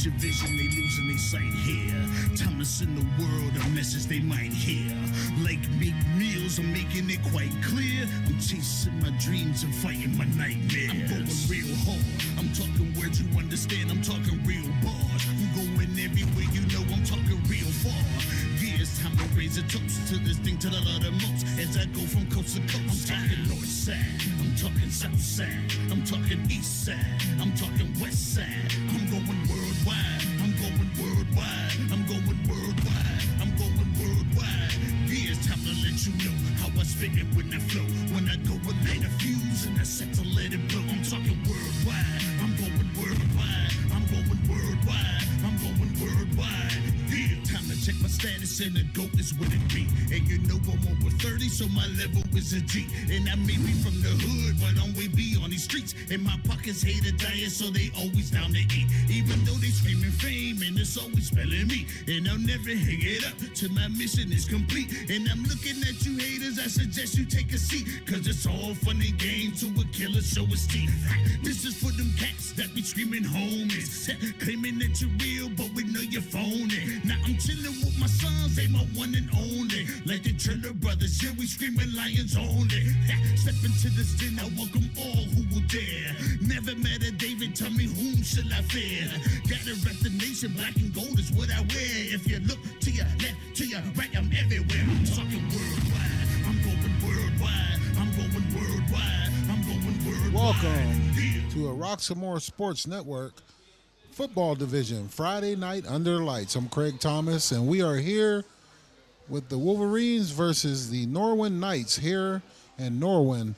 Your vision, they losing their sight here. Time to send the world a message they might hear. Like big meals, I'm making it quite clear. I'm chasing my dreams and fighting my nightmares. I'm going real hard. I'm talking words you understand. I'm talking real bars. I'm going everywhere, you know I'm talking real far. Yeah, it's time to raise a toast to this thing to the Lord of most. As I go from coast to coast, I'm talking north side. I'm talking south side. I'm talking east side. I'm talking west side. I'm going worldwide. I'm going worldwide. I'm going worldwide. I'm going worldwide. Yeah, it's time to let you know how I spit it when I flow. When I go and light a fuse and I set to let it blow. I'm talking worldwide. I'm going worldwide. I'm going worldwide. I'm going worldwide. Yeah, time to check my status and the GOAT is what it be. And you know I'm over 30, so my level is a G. And I may be from the hood, but I'm way beyond these streets. And my pockets hate a diet, so they always down to eat. Even though they screaming fame, and it's always spelling me. And I'll never hang it up till my mission is complete. And I'm looking at you haters, I suggest you take a seat. Cause it's all fun and games to a killer show his teeth. This is for them cats that be screaming homies. Claiming that you're real, but we know you're phony. Now I'm chilling with my sons, they my one and only. Like the Turner brothers, yeah, we screaming lions only. Step into this den, I welcome all who will dare. Never met a David, tell me whom shall I fear? Gotta rep the nation, black and gold is what I wear. If you look to your left, to your right, I'm everywhere. I'm talking worldwide, I'm going worldwide. I'm going worldwide, I'm going worldwide. Welcome to a Roxamore Sports Network football division, Friday night under the lights. I'm Craig Thomas, and we are here with the Wolverines versus the Norwin Knights here in Norwin.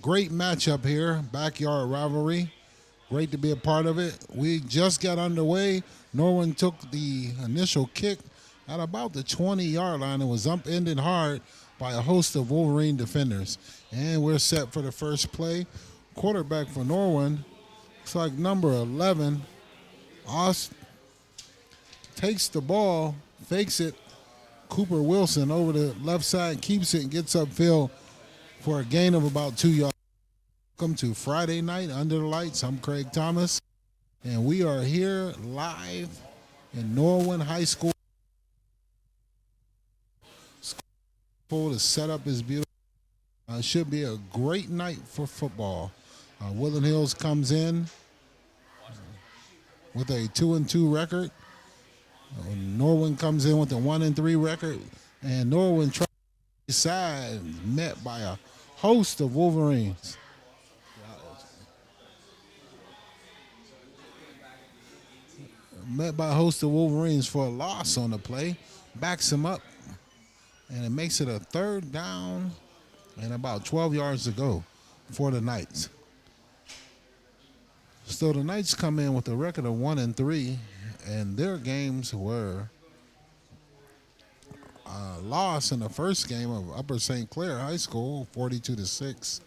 Great matchup here, backyard rivalry. Great to be a part of it. We just got underway. Norwin took the initial kick at about the 20-yard line and was upended hard by a host of Wolverine defenders. And we're set for the first play. Quarterback for Norwin, looks like number 11, Oz, takes the ball, fakes it. Cooper Wilson over the left side, keeps it and gets upfield for a gain of about 2 yards. Welcome to Friday night under the lights. I'm Craig Thomas, and we are here live in Norwin High School. The setup is beautiful. It should be a great night for football. Woodland Hills comes in with a 2-2 record. Norwin comes in with a 1-3 record, and Norwin tries to side, met by a host of Wolverines. Met by a host of Wolverines for a loss on the play, backs him up, and it makes it a third down and about 12 yards to go for the Knights. So the Knights come in with a record of 1-3, and their games were a loss in the first game of Upper St. Clair High School, 42-6.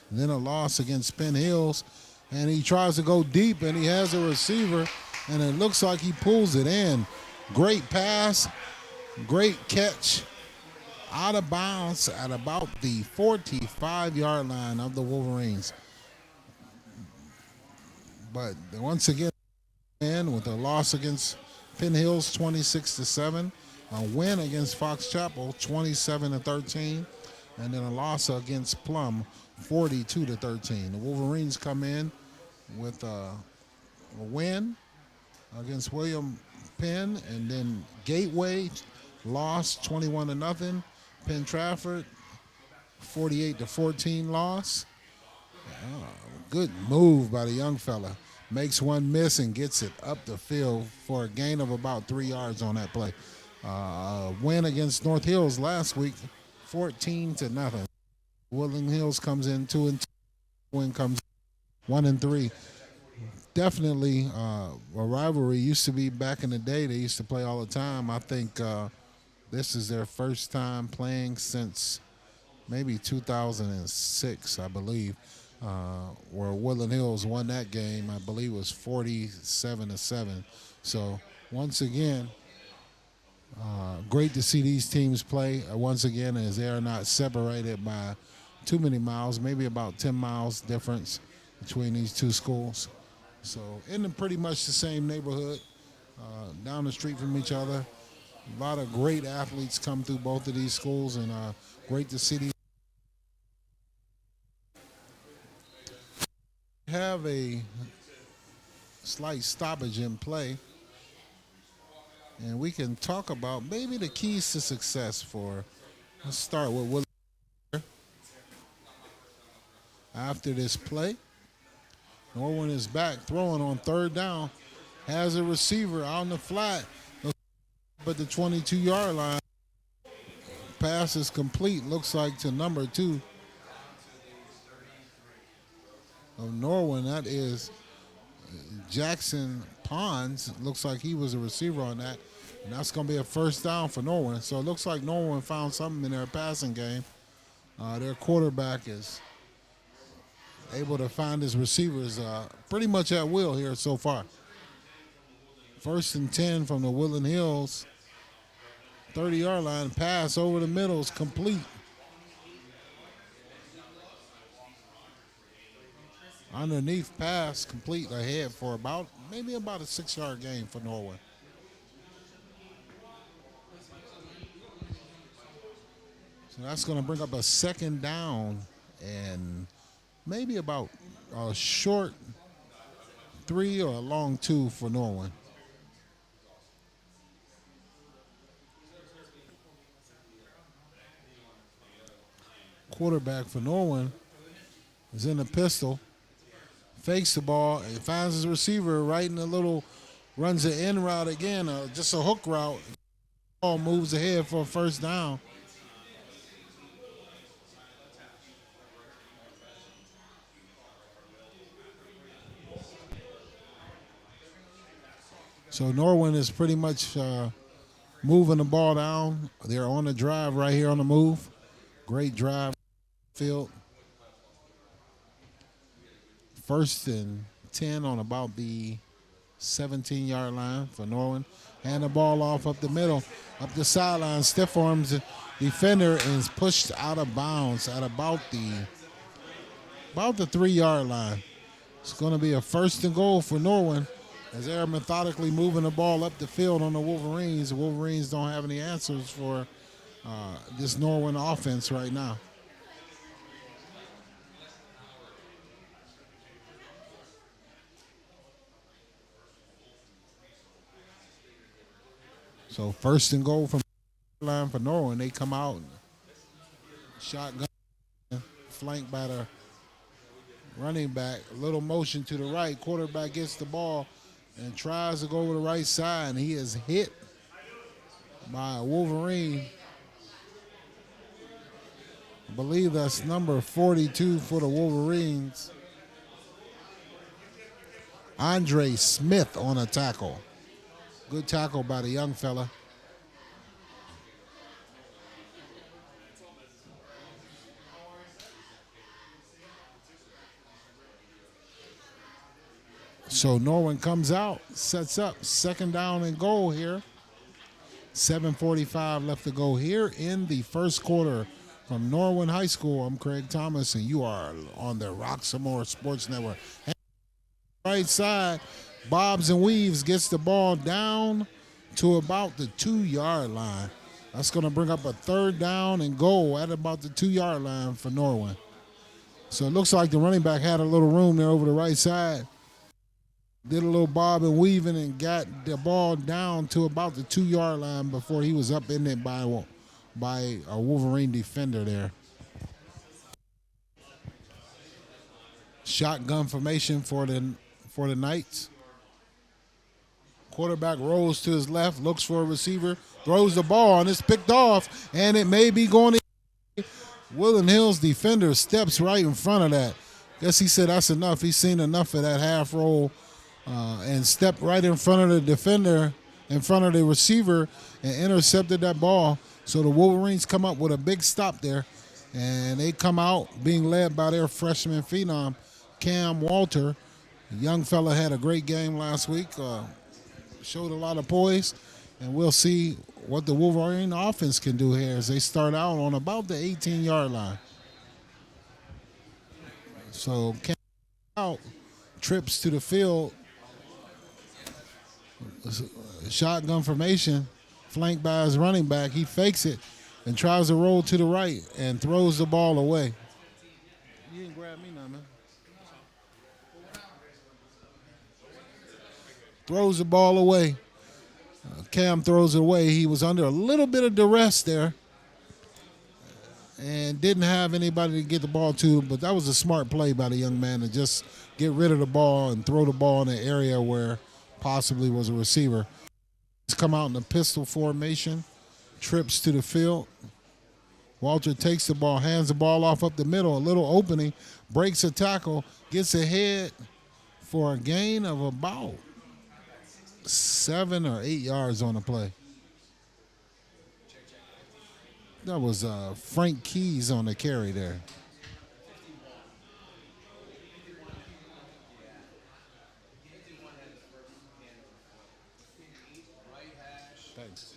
And then a loss against Penn Hills, and he tries to go deep, and he has a receiver, and it looks like he pulls it in. Great pass, great catch, out of bounds at about the 45-yard line of the Wolverines. But once again, with a loss against Penn Hills, 26-7, a win against Fox Chapel, 27-13, and then a loss against Plum, 42-13. The Wolverines come in with a win against William Penn, and then Gateway lost 21-0. Penn Trafford, 48-14 loss. Good move by the young fella. Makes one miss and gets it up the field for a gain of about 3 yards on that play. Win against North Hills last week, 14-0. Woodland Hills comes in 2-2. Win comes 1-3. Definitely a rivalry. Used to be back in the day. They used to play all the time. I think this is their first time playing since maybe 2006, I believe, where Woodland Hills won that game. I believe it was 47-7. So once again, great to see these teams play once again, as they are not separated by too many miles, maybe about 10 miles difference between these two schools. So in pretty much the same neighborhood, down the street from each other. A lot of great athletes come through both of these schools, and great to see these have a slight stoppage in play, and we can talk about maybe the keys to success for. Let's start with Willie. After this play, Norwin is back throwing on third down, has a receiver out in the flat, but the 22-yard line. Pass is complete, looks like to number 2 of Norwin. That is Jackson Pons. Looks like he was a receiver on that. And that's going to be a first down for Norwin. So it looks like Norwin found something in their passing game. Their quarterback is able to find his receivers pretty much at will here so far. First and 10 from the Woodland Hills 30-yard line. Pass over the middle is complete. Underneath pass complete ahead for maybe about a 6-yard gain for Norwin. So that's going to bring up a second down and maybe about a short 3 or a long 2 for Norwin. Quarterback for Norwin is in the pistol. Fakes the ball and finds his receiver right in the runs the in route again, just a hook route. Ball moves ahead for a first down. So Norwin is pretty much moving the ball down. They're on the drive right here on the move. Great drive field. First and 10 on about the 17-yard line for Norwin. Hand the ball off up the middle, up the sideline. Stiff arms defender is pushed out of bounds at about the 3-yard line. It's going to be a first and goal for Norwin as they're methodically moving the ball up the field on the Wolverines. The Wolverines don't have any answers for this Norwin offense right now. So first and goal from the line for Norwin. They come out, shotgun, flanked by the running back. A little motion to the right. Quarterback gets the ball and tries to go over the right side, and he is hit by a Wolverine. I believe that's number 42 for the Wolverines. Andre Smith on a tackle. Good tackle by the young fella. So Norwin comes out, sets up, second down and goal here. 7:45 left to go here in the first quarter. From Norwin High School, I'm Craig Thomas, and you are on the Roxamore Sports Network. Right side, bobs and weaves, gets the ball down to about the 2-yard line. That's going to bring up a third down and goal at about the 2-yard line for Norwin. So it looks like the running back had a little room there over the right side. Did a little bob and weaving and got the ball down to about the 2-yard line before he was up in it by a Wolverine defender there. Shotgun formation for the Knights. Quarterback rolls to his left, looks for a receiver, throws the ball, and it's picked off, and it may be going to. Woodland Hills defender steps right in front of that. Guess he said that's enough. He's seen enough of that half roll and stepped right in front of the defender, in front of the receiver, and intercepted that ball. So the Wolverines come up with a big stop there, and they come out being led by their freshman phenom, Cam Walter. The young fella had a great game last week, showed a lot of poise, and we'll see what the Wolverine offense can do here as they start out on about the 18-yard line. So Cam out, trips to the field, shotgun formation, flanked by his running back. He fakes it and tries to roll to the right and throws the ball away. You didn't grab me now, man. Throws the ball away. Cam throws it away. He was under a little bit of duress there and didn't have anybody to get the ball to, but that was a smart play by the young man to just get rid of the ball and throw the ball in an area where possibly was a receiver. He's come out in a pistol formation, trips to the field. Walter takes the ball, hands the ball off up the middle, a little opening, breaks a tackle, gets ahead for a gain of about 7 or 8 yards on the play. That was Frank Keys on the carry there. Thanks.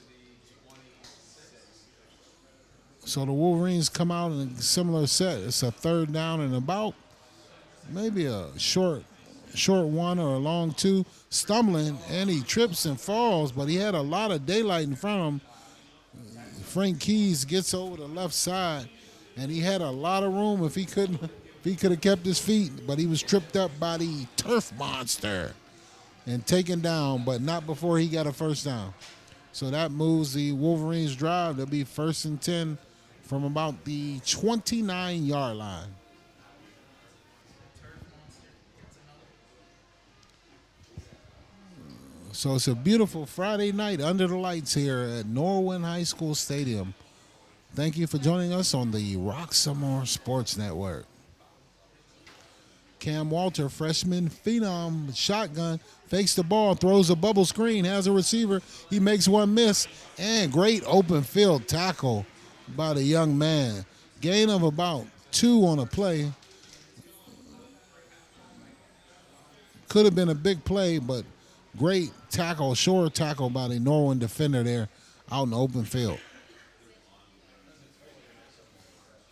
So the Wolverines come out in a similar set. It's a third down and about, maybe a short one or a long two. Stumbling, and he trips and falls, but he had a lot of daylight in front of him. Frank Keys gets over the left side, and he had a lot of room if he could have kept his feet, but he was tripped up by the turf monster and taken down, but not before he got a first down. So that moves the Wolverines' drive. They'll be 1st and 10 from about the 29-yard line. So it's a beautiful Friday night under the lights here at Norwin High School Stadium. Thank you for joining us on the Roxamore Sports Network. Cam Walter, freshman phenom, shotgun, fakes the ball, throws a bubble screen, has a receiver. He makes one miss, and great open field tackle by the young man. Gain of about 2 on a play. Could have been a big play, but great tackle, short tackle by the Norwin defender there out in the open field.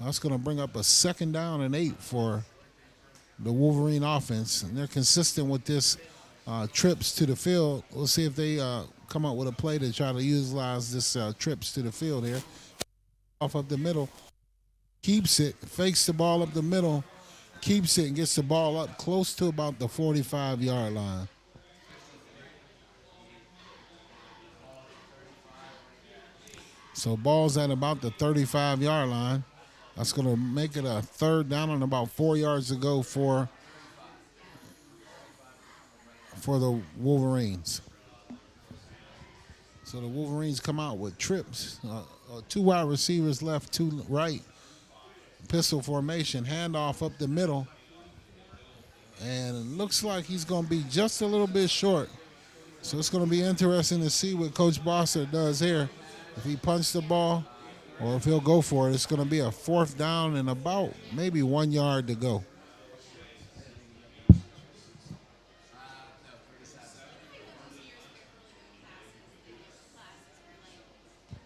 That's going to bring up a 2nd down and 8 for the Wolverine offense. And they're consistent with this trips to the field. We'll see if they come up with a play to try to utilize this trips to the field here. Off up the middle. Keeps it, fakes the ball up the middle, keeps it, and gets the ball up close to about the 45-yard line. So ball's at about the 35-yard line. That's going to make it a 3rd down and about 4 yards to go for the Wolverines. So the Wolverines come out with trips. 2 wide receivers left, 2 right. Pistol formation, handoff up the middle. And it looks like he's going to be just a little bit short. So it's going to be interesting to see what Coach Bosser does here. If he punts the ball or if he'll go for it, it's going to be a 4th down and about maybe 1 yard to go.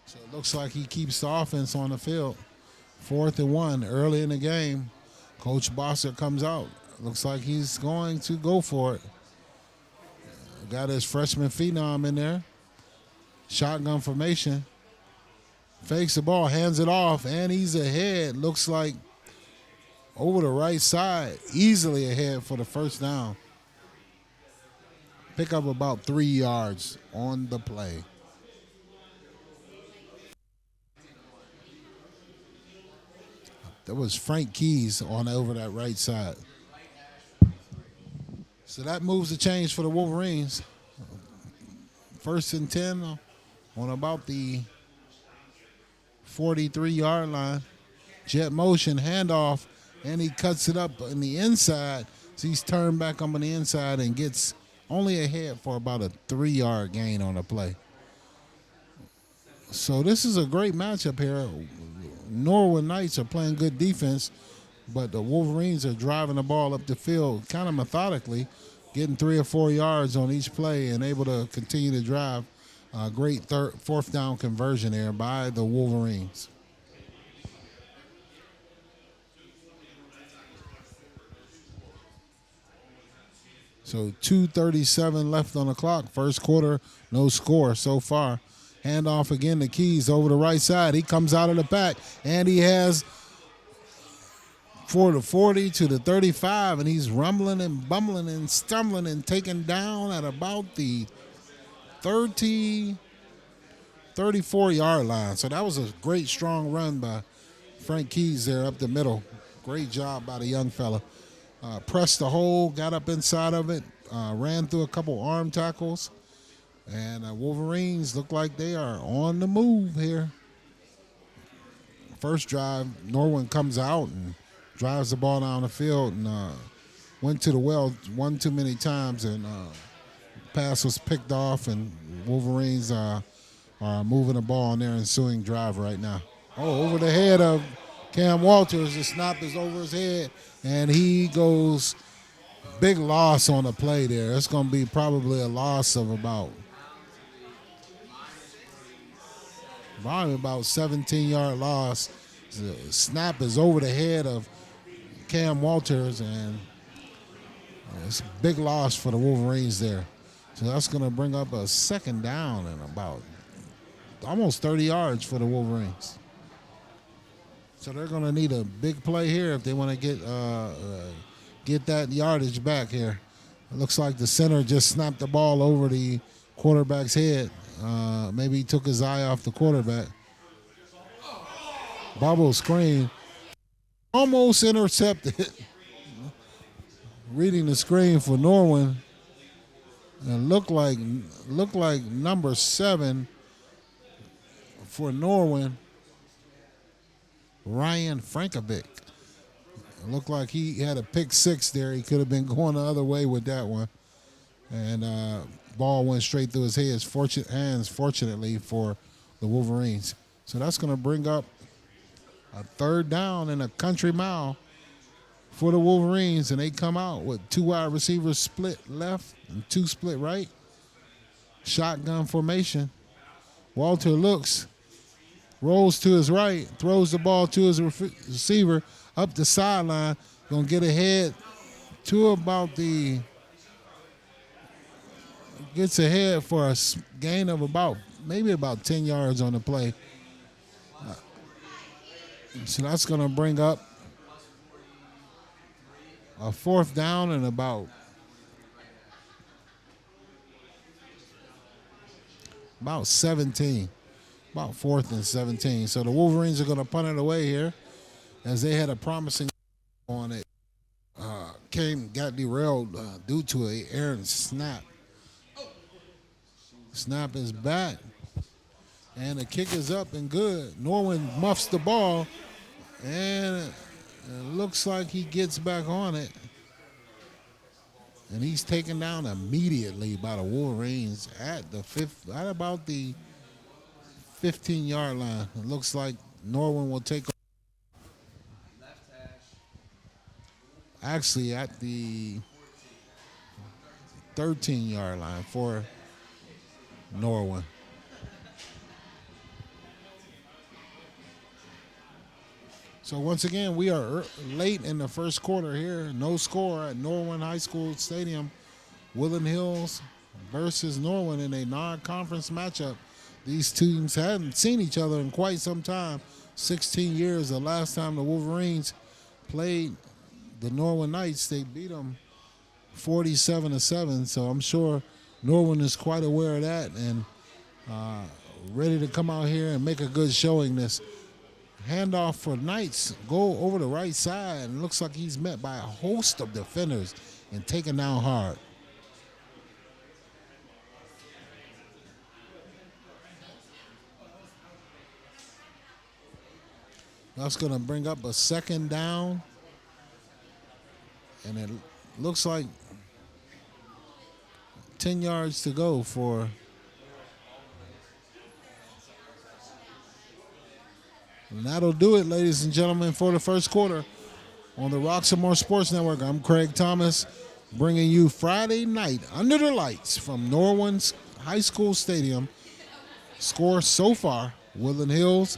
So it looks like he keeps the offense on the field. 4th and 1 early in the game. Coach Bosser comes out. Looks like he's going to go for it. Got his freshman phenom in there. Shotgun formation. Fakes the ball, hands it off, and he's ahead. Looks like over the right side, easily ahead for the 1st down. Pick up about 3 yards on the play. That was Frank Keys on over that right side. So that moves the change for the Wolverines. 1st and 10 on about the 43-yard line. Jet motion, handoff, and he cuts it up in the inside. So he's turned back up on the inside and gets only ahead for about a 3-yard gain on the play. So this is a great matchup here. Norwin Knights are playing good defense, but the Wolverines are driving the ball up the field kind of methodically, getting 3 or 4 yards on each play and able to continue to drive. Great fourth down conversion there by the Wolverines. So 2:37 left on the clock. First quarter, no score so far. Handoff again to Keys over the right side. He comes out of the back, and he has for the 40 to the 35, and he's rumbling and bumbling and stumbling and taken down at about the 34-yard line. So that was a great, strong run by Frank Keys there up the middle. Great job by the young fella. Pressed the hole, got up inside of it, ran through a couple arm tackles, and Wolverines look like they are on the move here. First drive, Norwin comes out and drives the ball down the field and went to the well one too many times, and pass was picked off, and Wolverines are moving the ball on their ensuing drive right now. Oh, over the head of Cam Walters. The snap is over his head, and he goes big loss on the play there. It's going to be probably a loss of about 17-yard loss. The snap is over the head of Cam Walters, and it's a big loss for the Wolverines there. So that's going to bring up a second down and about almost 30 yards for the Wolverines. So they're going to need a big play here if they want to get that yardage back here. It looks like the center just snapped the ball over the quarterback's head. Maybe he took his eye off the quarterback. Bubble screen. Almost intercepted. Reading the screen for Norwin. And looked like number 7 for Norwin, Ryan Frankovic. It looked like he had a pick 6 there. He could have been going the other way with that one. And ball went straight through his hands, fortunately, for the Wolverines. So that's going to bring up a third down and a country mile for the Wolverines, and they come out with 2 wide receivers split left and 2 split right. Shotgun formation. Walter looks, rolls to his right, throws the ball to his receiver up the sideline. Going to get ahead to about gets ahead for a gain of maybe about 10 yards on the play. So that's going to bring up a fourth down and about 17. About 4th and 17. So the Wolverines are going to punt it away here as they had a promising on it. Got derailed due to an errant snap. Snap is back. And the kick is up and good. Norwin muffs the ball. And it looks like he gets back on it. And he's taken down immediately by the Wolverines at about the 15-yard line. It looks like Norwin will take actually at the 13-yard line for Norwin. So once again, we are late in the first quarter here. No score at Norwin High School Stadium. Woodland Hills versus Norwin in a non-conference matchup. These teams hadn't seen each other in quite some time. 16 years. The last time the Wolverines played the Norwin Knights, they beat them 47-7. So I'm sure Norwin is quite aware of that and ready to come out here and make a good showing. This handoff for Knights, go over the right side, and looks like he's met by a host of defenders and taken down hard. That's going to bring up a second down And it looks like 10 yards to go for. And that'll do it, ladies and gentlemen, for the first quarter on the Roxamore Sports Network. I'm Craig Thomas, bringing you Friday night under the lights from Norwin's High School Stadium. Score so far, Woodland Hills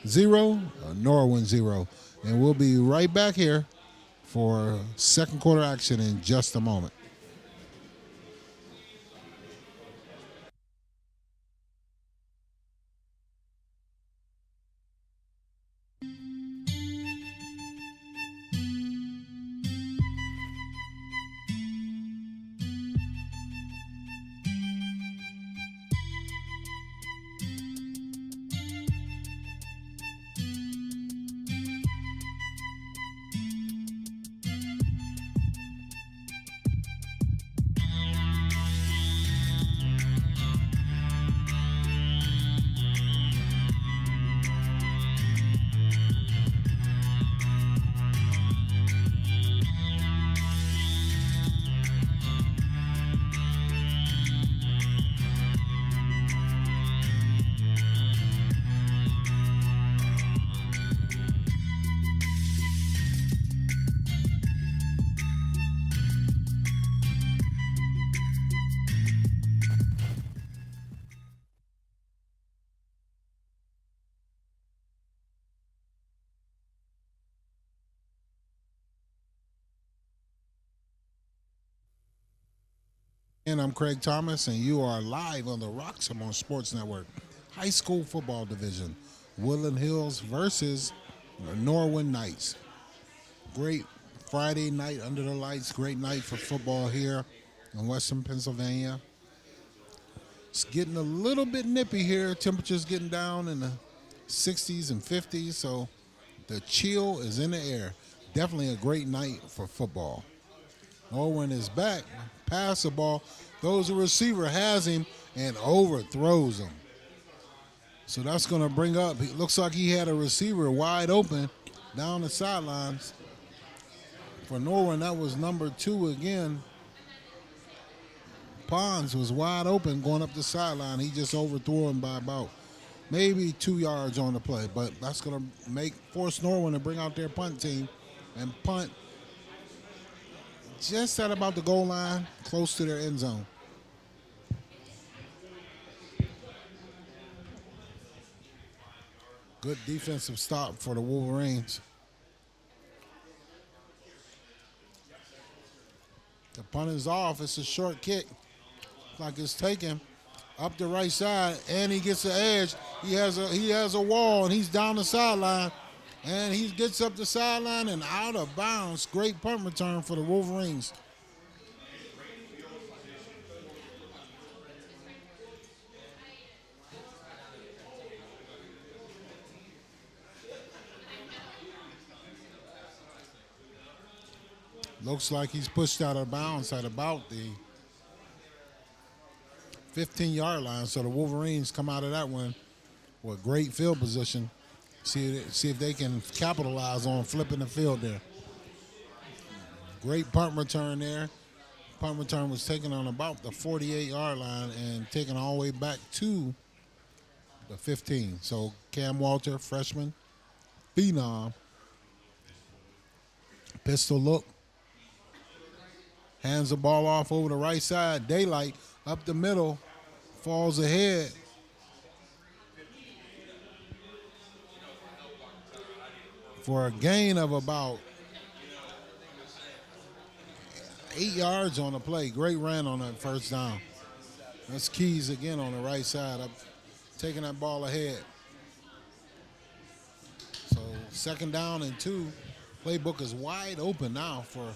0, Norwin 0. And we'll be right back here for second quarter action in just a moment. And I'm Craig Thomas, and you are live on the Roxamore Sports Network. High school football division, Woodland Hills versus Norwin Knights. Great Friday night under the lights. Great night for football here in Western Pennsylvania. It's getting a little bit nippy here. Temperatures getting down in the 60s and 50s, so the chill is in the air. Definitely a great night for football. Norwin is back, pass the ball, throws a receiver, has him, and overthrows him. So that's going to bring up, it looks like he had a receiver wide open down the sidelines. For Norwin, that was number 2 again. Pons was wide open going up the sideline. He just overthrew him by about maybe 2 yards on the play. But that's going to force Norwin to bring out their punt team and punt just at about the goal line, close to their end zone. Good defensive stop for the Wolverines. The punt is off. It's a short kick. Like it's taken up the right side, and he gets the edge. He has a wall, and he's down the sideline. And he gets up the sideline and out of bounds. Great punt return for the Wolverines. Looks like he's pushed out of bounds at about the 15-yard line. So the Wolverines come out of that one with great field position. See if they can capitalize on flipping the field there. Great punt return there. Punt return was taken on about the 48-yard line and taken all the way back to the 15. So Cam Walter, freshman, phenom. Pistol look. Hands the ball off over the right side. Daylight up the middle. Falls ahead. For a gain of about 8 yards on the play. Great run on that first down. That's Keys again on the right side, up, taking that ball ahead. So 2nd down and 2. Playbook is wide open now for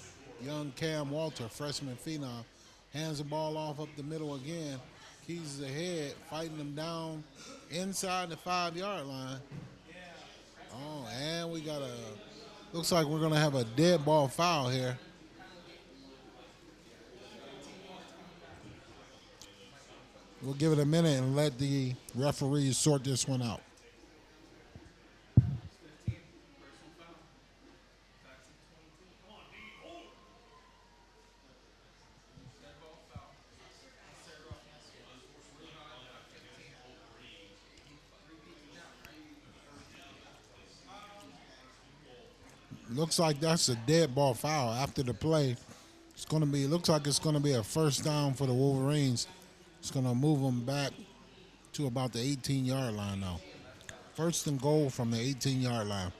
young Cam Walter, freshman phenom. Hands the ball off up the middle again. Keys is ahead, fighting them down inside the 5-yard line. Oh, and we got looks like we're going to have a dead ball foul here. We'll give it a minute and let the referees sort this one out. Looks like that's a dead ball foul after the play. It's going to be. Looks like it's going to be a first down for the Wolverines. It's going to move them back to about the 18-yard line now. First and goal from the 18-yard line.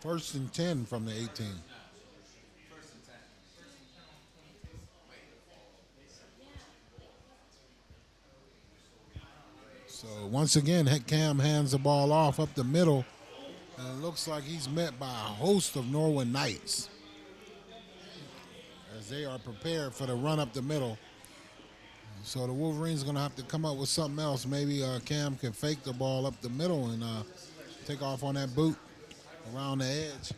First and 10 from the 18. So once again, Cam hands the ball off up the middle, and it looks like he's met by a host of Norwin Knights as they are prepared for the run up the middle. So the Wolverines are going to have to come up with something else. Maybe Cam can fake the ball up the middle and take off on that boot around the edge.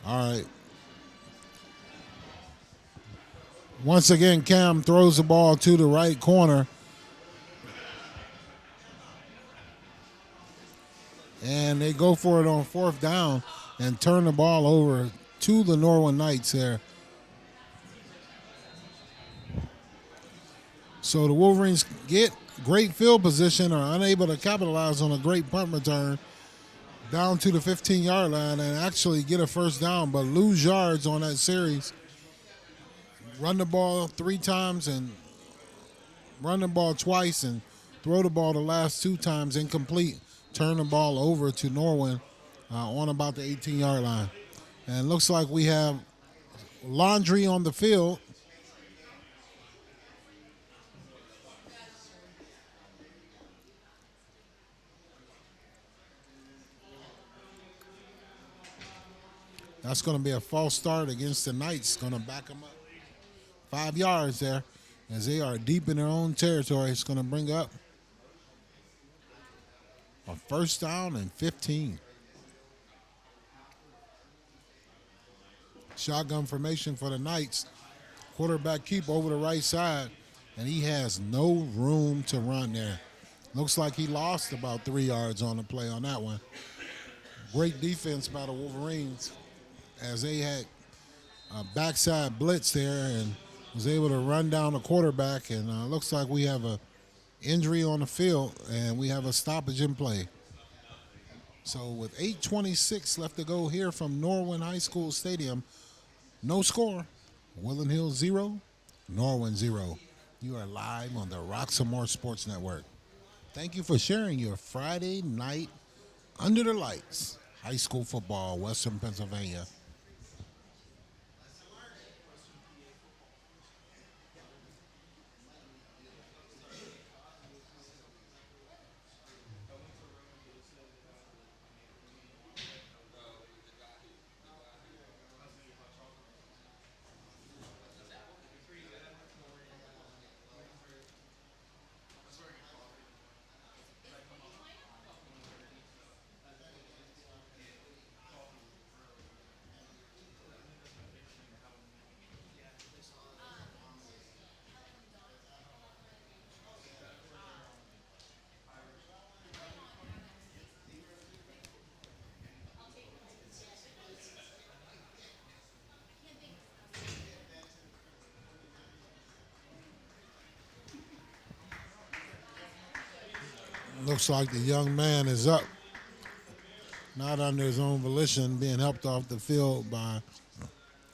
All right. Once again, Cam throws the ball to the right corner. And they go for it on fourth down and turn the ball over to the Norwin Knights there. So the Wolverines get great field position, are unable to capitalize on a great punt return down to the 15-yard line and actually get a first down, but lose yards on that series. Run the ball three times and run the ball twice and throw the ball the last two times incomplete. Turn the ball over to Norwin on about the 18-yard line. And it looks like we have laundry on the field. That's going to be a false start against the Knights. Going to back them up 5 yards there as they are deep in their own territory. It's going to bring up a first down and 15. Shotgun formation for the Knights. Quarterback keep over the right side, and he has no room to run there. Looks like he lost about 3 yards on the play on that one. Great defense by the Wolverines as they had a backside blitz there and was able to run down the quarterback. And looks like we have a injury on the field, and we have a stoppage in play. So with 8:26 left to go here from Norwin High School Stadium, no score. Woodland Hills 0, Norwin 0. You are live on the Roxamore Sports Network. Thank you for sharing your Friday night Under the lights, high school football, Western Pennsylvania. Looks like the young man is up, not under his own volition, being helped off the field by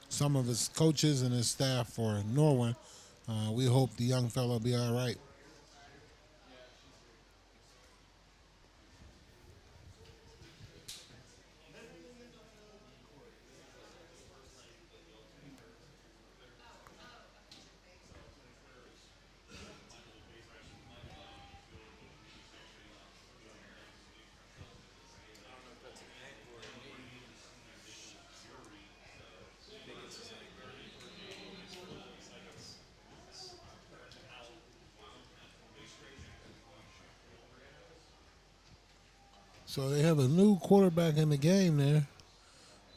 some of his coaches and his staff for Norwin. We hope the young fellow be all right. So they have a new quarterback in the game there.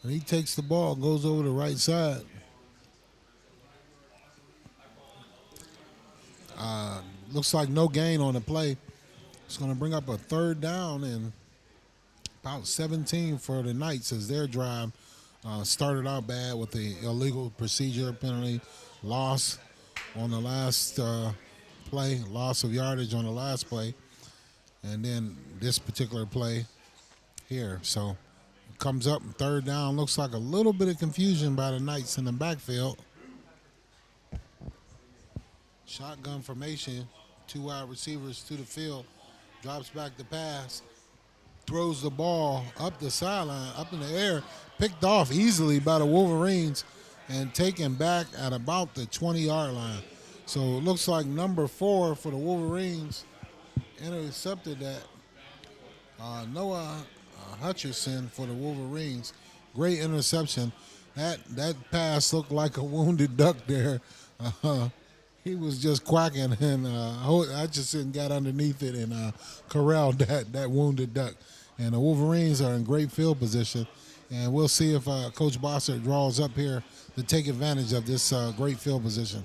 And he takes the ball, goes over the right side. Looks like no gain on the play. It's going to bring up a third down and about 17 for the Knights as their drive started out bad with the illegal procedure penalty, loss on the last play, loss of yardage on the last play, and then this particular play here. So it comes up third down. Looks like a little bit of confusion by the Knights in the backfield. Shotgun formation, two wide receivers to the field, drops back the pass, throws the ball up the sideline, up in the air, picked off easily by the Wolverines and taken back at about the 20-yard line. So it looks like number 4 for the Wolverines intercepted that. Noah Hutcherson for the Wolverines. Great interception. That pass looked like a wounded duck there. He was just quacking, and Hutcherson got underneath it and corralled that wounded duck. And the Wolverines are in great field position, and we'll see if Coach Bossert draws up here to take advantage of this great field position.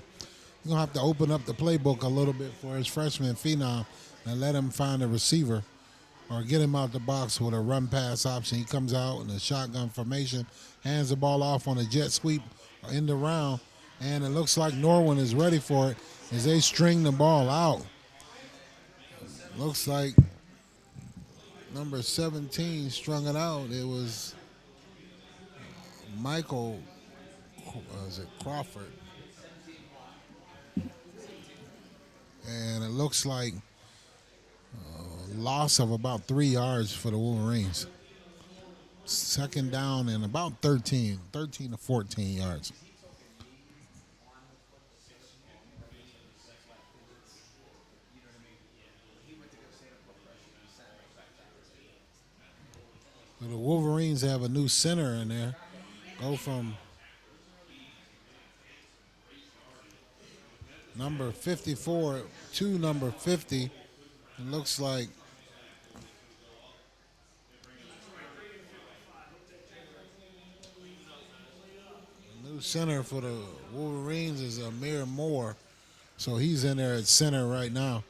He's going to have to open up the playbook a little bit for his freshman phenom and let him find a receiver or get him out the box with a run-pass option. He comes out in a shotgun formation, hands the ball off on a jet sweep in the round, and it looks like Norwin is ready for it as they string the ball out. Looks like number 17 strung it out. It was Michael, Crawford. And it looks like a loss of about 3 yards for the Wolverines. Second down and about 13 to 14 yards. So the Wolverines have a new center in there. Go from number 54 to number 50. It looks like the new center for the Wolverines is Amir Moore. So he's in there at center right now.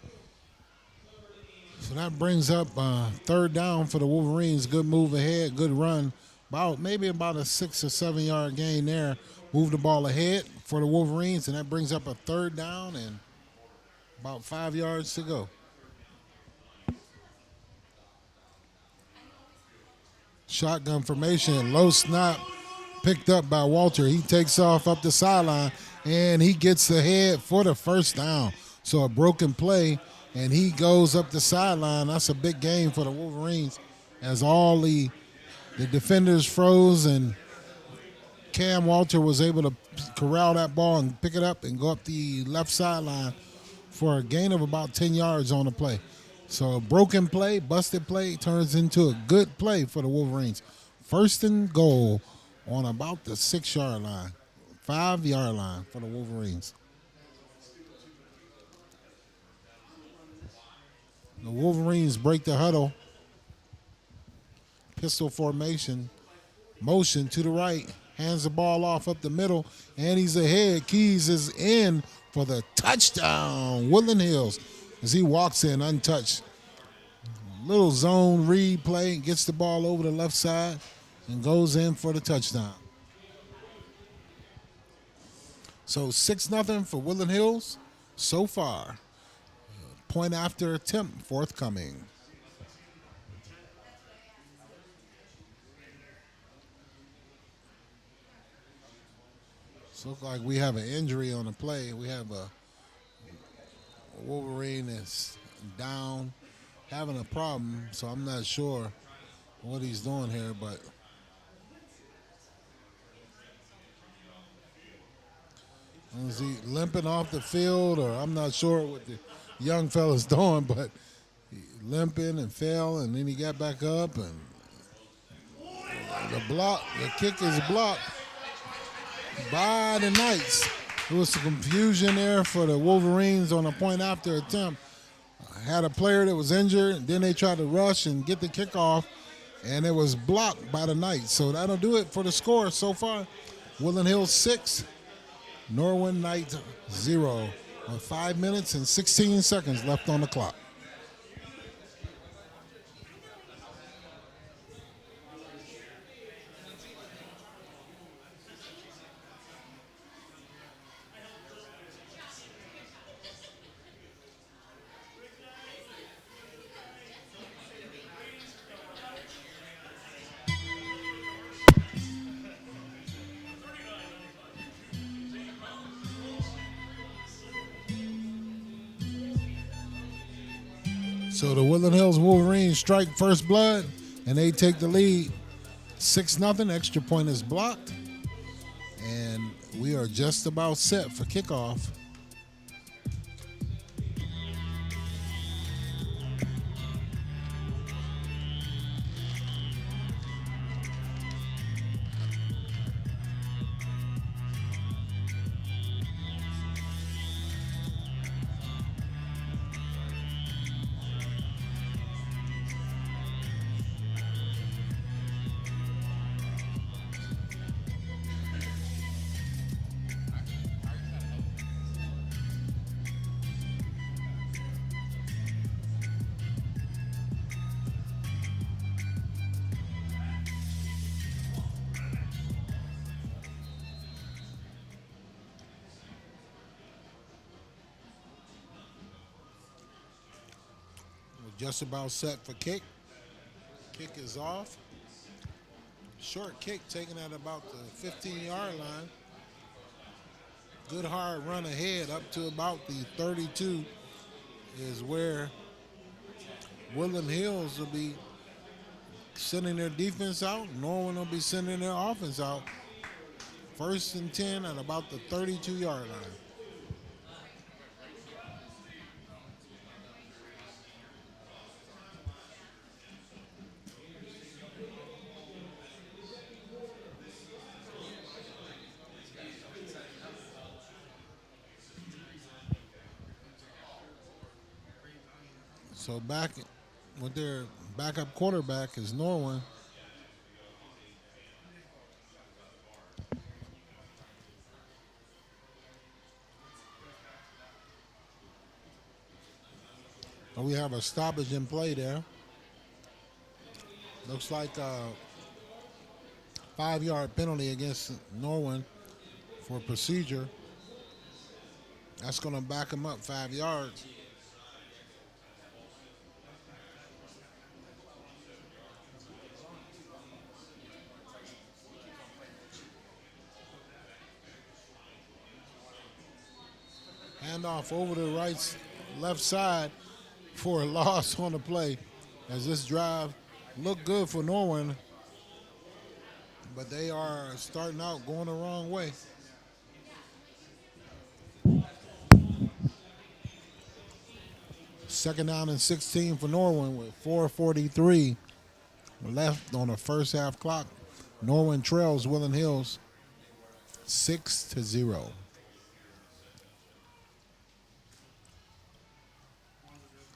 So that brings up third down for the Wolverines. Good move ahead, good run. Maybe about a 6 or 7 yard gain there. Move the ball ahead for the Wolverines, and that brings up a third down and about 5 yards to go. Shotgun formation, low snap, picked up by Walter. He takes off up the sideline, and he gets ahead for the first down. So a broken play, and he goes up the sideline. That's a big gain for the Wolverines. as all the defenders froze and Cam Walter was able to corral that ball and pick it up and go up the left sideline for a gain of about 10 yards on the play. So a broken play, busted play, turns into a good play for the Wolverines. First and goal on about the 6-yard line, 5-yard line for the Wolverines. The Wolverines break the huddle. Pistol formation, motion to the right, hands the ball off up the middle, and he's ahead. Keys is in for the touchdown. Woodland Hills as he walks in untouched. Little zone read play, gets the ball over the left side and goes in for the touchdown. So 6-0 for Woodland Hills so far. Point after attempt forthcoming. So looks like we have an injury on the play. We have a Wolverine that's down, having a problem, so I'm not sure what he's doing here, but is he limping off the field, or I'm not sure what the young fella's doing, but he limping and fell, and then he got back up, and the kick is blocked by the Knights. There was some confusion there for the Wolverines on a point after attempt. Had a player that was injured, and then they tried to rush and get the kickoff, and it was blocked by the Knights. So that'll do it for the score so far. Woodland Hills 6, Norwin Knights 0. With 5 minutes and 16 seconds left on the clock. So the Woodland Hills Wolverines strike first blood, and they take the lead 6-0. Extra point is blocked, and we are just about set for kickoff. Just about set for kick. Kick is off. Short kick taken at about the 15-yard line. Good hard run ahead up to about the 32 is where Woodland Hills will be sending their defense out. Norwin will be sending their offense out. 1st and 10 at about the 32-yard line. So back with their backup quarterback is Norwin. And we have a stoppage in play there. Looks like a 5-yard penalty against Norwin for procedure. That's going to back him up 5 yards. Handoff over the left side for a loss on the play as this drive look good for Norwin, but they are starting out going the wrong way. Second down and 16 for Norwin with 4:43 left on the first half clock. Norwin trails Woodland Hills 6-0.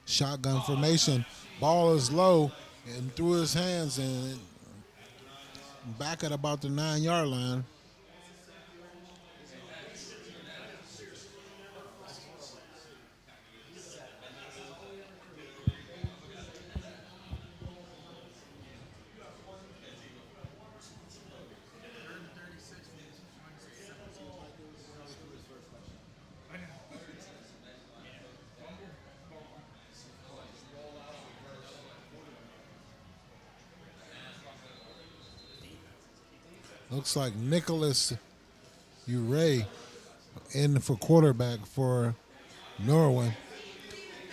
Shotgun formation. Ball is low and through his hands and back at about the 9-yard line. Looks like Nicholas Uray in for quarterback for Norwin.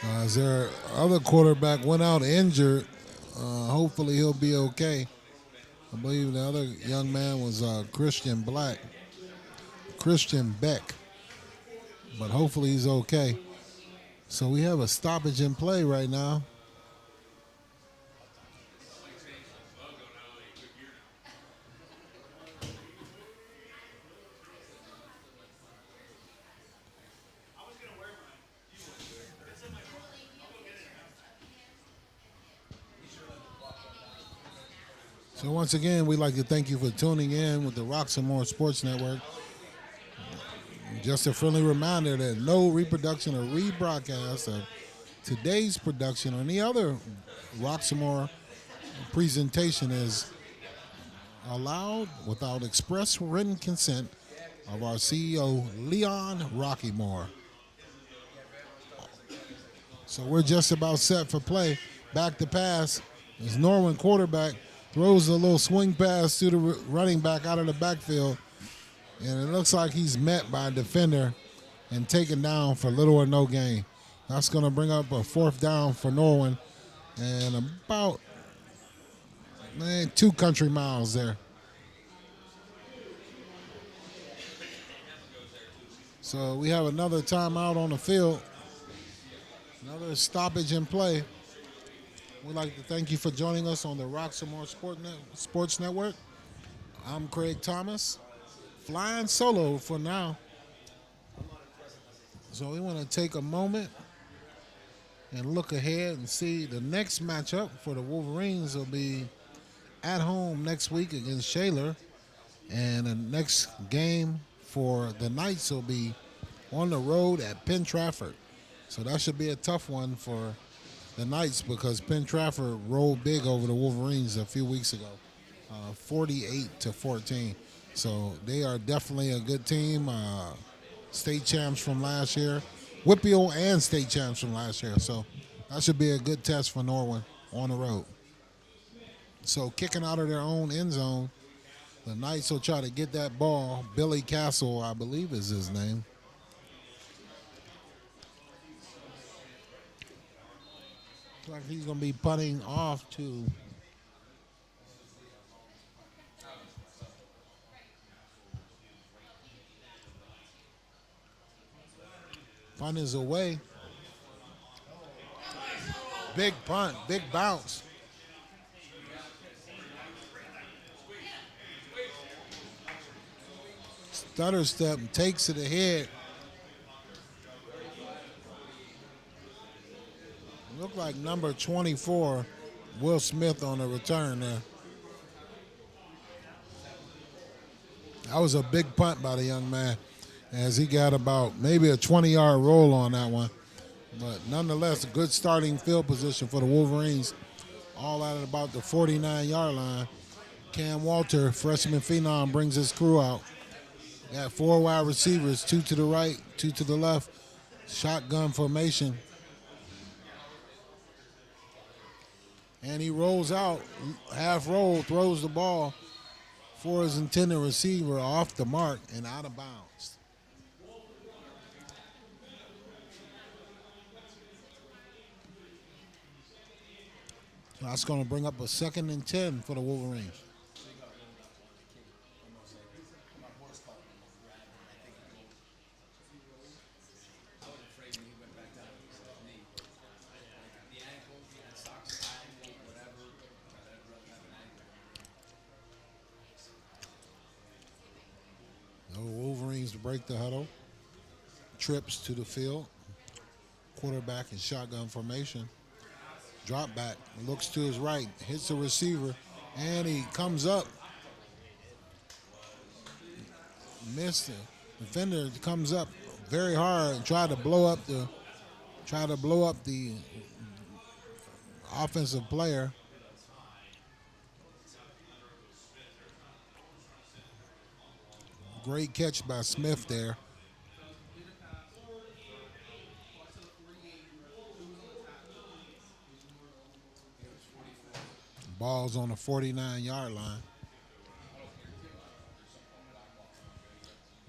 As their other quarterback went out injured, hopefully he'll be okay. I believe the other young man was Christian Beck, but hopefully he's okay. So we have a stoppage in play right now. So once again, we'd like to thank you for tuning in with the Roxamore Sports Network. Just a friendly reminder that no reproduction or rebroadcast of today's production or any other Roxamore presentation is allowed without express written consent of our CEO, Leon Rockymore. So we're just about set for play. Back to pass as Norwin quarterback throws a little swing pass to the running back out of the backfield. And it looks like he's met by a defender and taken down for little or no gain. That's going to bring up a fourth down for Norwin and about 2 country miles there. So we have another timeout on the field. Another stoppage in play. We'd like to thank you for joining us on the Roxamore Sports Network. I'm Craig Thomas, flying solo for now. So we want to take a moment and look ahead and see the next matchup for the Wolverines will be at home next week against Shaler. And the next game for the Knights will be on the road at Penn Trafford. So that should be a tough one for the Knights because Penn Trafford rolled big over the Wolverines a few weeks ago, 48-14. So they are definitely a good team, state champs from last year, Whitfield and state champs from last year. So that should be a good test for Norwin on the road. So kicking out of their own end zone, the Knights will try to get that ball. Billy Castle, I believe is his name. Looks like he's going to be punting off to punt is away. Big punt, big bounce. Stutter step and takes it ahead. Looked like number 24, Will Smith on the return there. That was a big punt by the young man as he got about maybe a 20-yard roll on that one. But nonetheless, a good starting field position for the Wolverines, all out at about the 49-yard line. Cam Walter, freshman phenom, brings his crew out. Got 4 wide receivers, 2 to the right, 2 to the left. Shotgun formation. And he rolls out, half roll, throws the ball for his intended receiver off the mark and out of bounds. That's going to bring up a 2nd and 10 for the Wolverines. The Wolverines break the huddle. Trips to the field. Quarterback in shotgun formation. Drop back. Looks to his right. Hits the receiver. And he comes up. Missed it. Defender comes up very hard and try to blow up the offensive player. Great catch by Smith there. Ball's on the 49-yard line.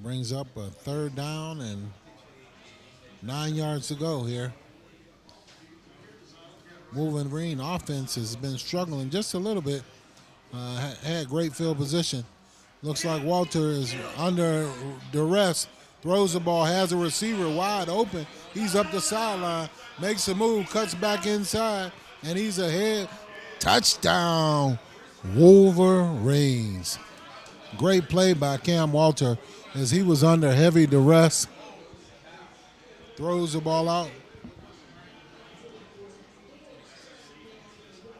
Brings up a 3rd down and 9 yards to go here. Wolverine offense has been struggling just a little bit. Had great field position. Looks like Walter is under duress. Throws the ball, has a receiver wide open. He's up the sideline, makes a move, cuts back inside, and he's ahead. Touchdown, Wolverines. Great play by Cam Walter as he was under heavy duress. Throws the ball out.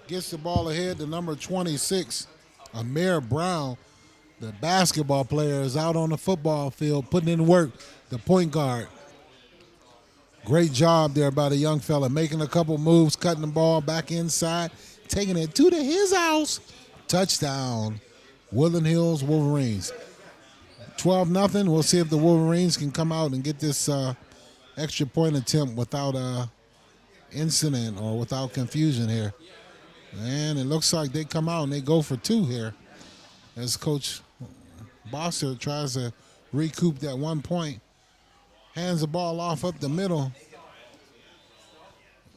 Gets the ball ahead to number 26, Amir Brown. The basketball player is out on the football field putting in work, the point guard. Great job there by the young fella, making a couple moves, cutting the ball back inside, taking it to his house. Touchdown, Woodland Hills Wolverines. 12-0. We'll see if the Wolverines can come out and get this extra point attempt without incident or without confusion here. And it looks like they come out and they go for 2 here as Coach Bosser tries to recoup that 1 point. Hands the ball off up the middle.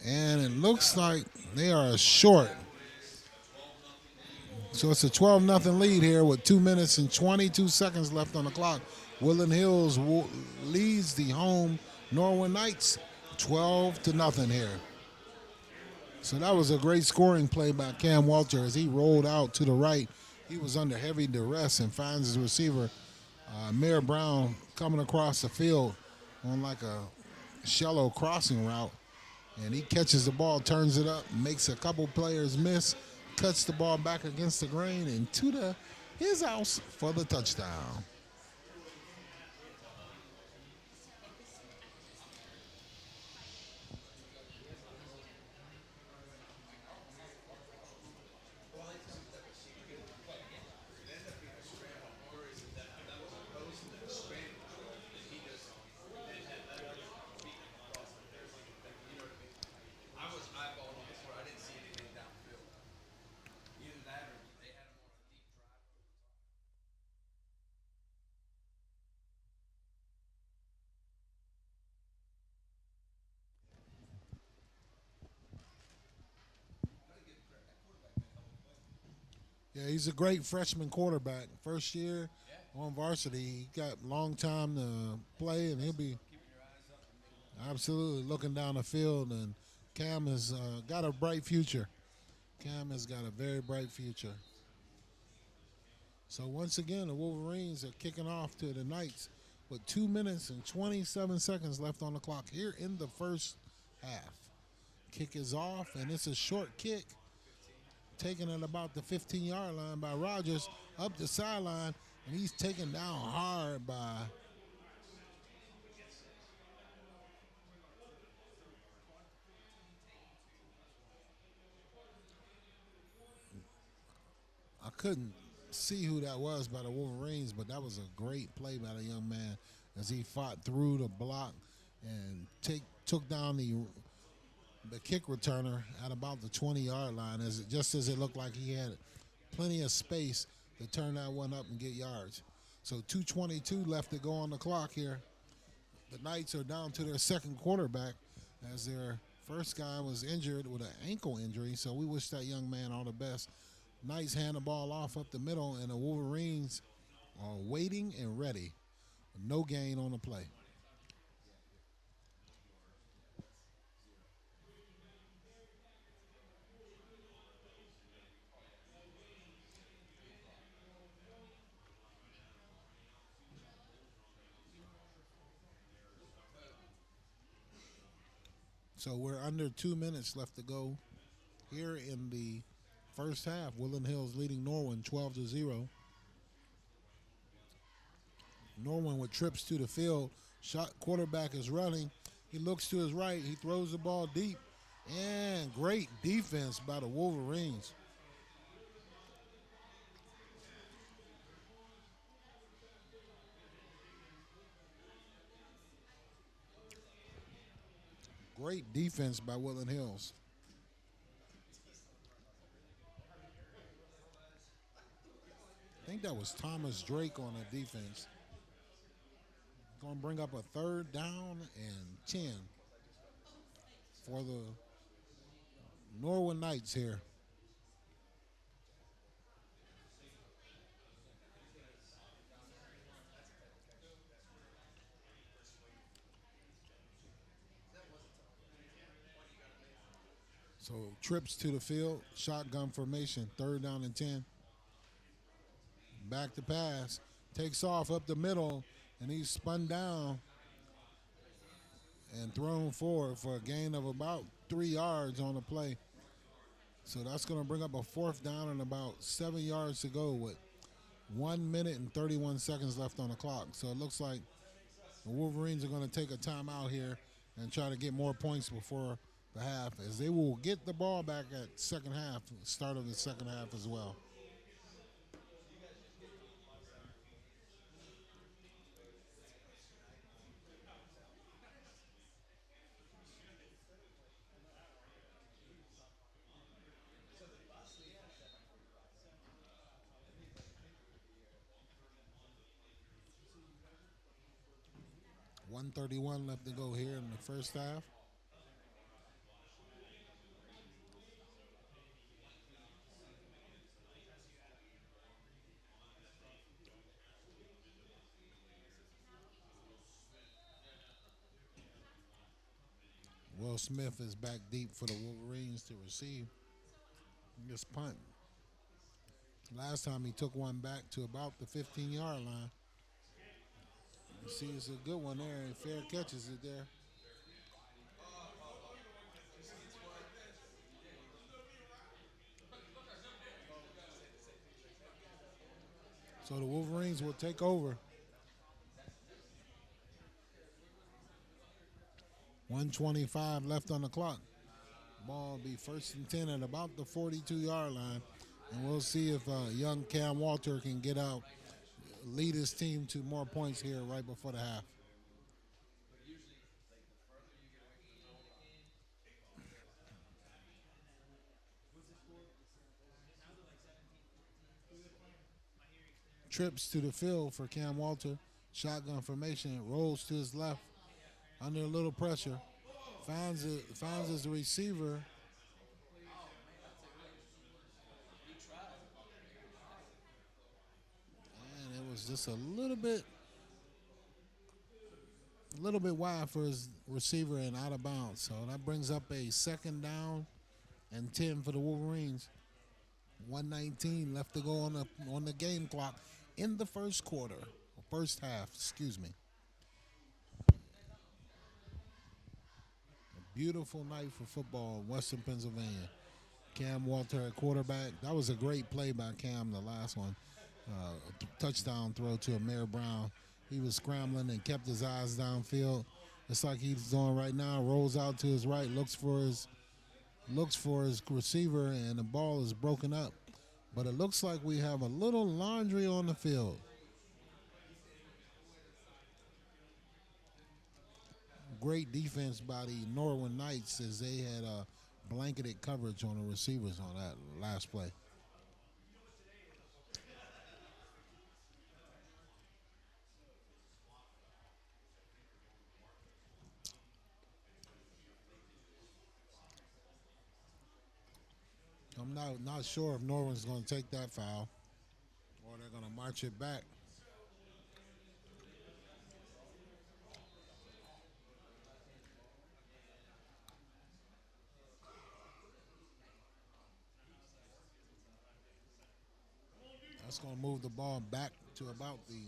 And it looks like they are short. So it's a 12-0 lead here with 2 minutes and 22 seconds left on the clock. Woodland Hills leads the home Norwin Knights 12-0 here. So that was a great scoring play by Cam Walter as he rolled out to the right. He was under heavy duress and finds his receiver, Mayor Brown, coming across the field on like a shallow crossing route. And he catches the ball, turns it up, makes a couple players miss, cuts the ball back against the grain and to his house for the touchdown. Yeah, he's a great freshman quarterback. First year on varsity, he got long time to play, and he'll be absolutely looking down the field. And Cam has got a bright future. Cam has got a very bright future. So once again, the Wolverines are kicking off to the Knights with 2 minutes and 27 seconds left on the clock here in the first half. Kick is off, and it's a short kick. Taken at about the 15-yard line by Rogers up the sideline, and he's taken down hard by I couldn't see who that was by the Wolverines, but that was a great play by the young man as he fought through the block and took down the kick returner at about the 20-yard line, just as it looked like he had plenty of space to turn that one up and get yards. So 2:22 left to go on the clock here. The Knights are down to their second quarterback as their First guy was injured with an ankle injury, so we wish that young man all the best. Knights hand the ball off up the middle, and the Wolverines are waiting and ready. No gain on the play. So we're under 2 minutes left to go here in the first half. Woodland Hills leading Norwin 12-0. Norwin with trips to the field. Shot quarterback is running. He looks to his right. He throws the ball deep. And great defense by the Wolverines. Great defense by Woodland Hills. I think that was Thomas Drake on the defense. Going to bring up a third down and 10 for the Norwin Knights here. So trips to the field, shotgun formation, third down and 10. Back to pass, takes off up the middle, and he's spun down and thrown forward for a gain of about 3 yards on the play. So that's going to bring up a fourth down and about 7 yards to go with 1 minute and 31 seconds left on the clock. So it looks like the Wolverines are going to take a timeout here and try to get more points before the half, as they will get the ball back at second half, start of the second half as well. .131 left to go here in the first half. Will Smith is back deep for the Wolverines to receive this punt. Last time he took one back to about the 15-yard line. You see, it's a good one there, and fair catches it there. So the Wolverines will take over. 125 left on the clock. Ball will be first and 10 at about the 42-yard line. And we'll see if young Cam Walter can get out, lead his team to more points here right before the half. Trips to the field for Cam Walter. Shotgun formation, rolls to his left under a little pressure. Finds his receiver. And it was just a little bit wide for his receiver and out of bounds. So that brings up a second down and 10 for the Wolverines. 119 left to go on the game clock in the first quarter, first half, excuse me. A beautiful night for football in Western Pennsylvania. Cam Walter at quarterback. That was a great play by Cam, the last one. Touchdown throw to Amir Brown. He was scrambling and kept his eyes downfield. It's like he's doing right now. Rolls out to his right, looks for his receiver, and the ball is broken up. But it looks like we have a little laundry on the field. Great defense by the Norwin Knights, as they had blanketed coverage on the receivers on that last play. I'm not sure if Norwin's going to take that foul or they're going to march it back. That's going to move the ball back to about the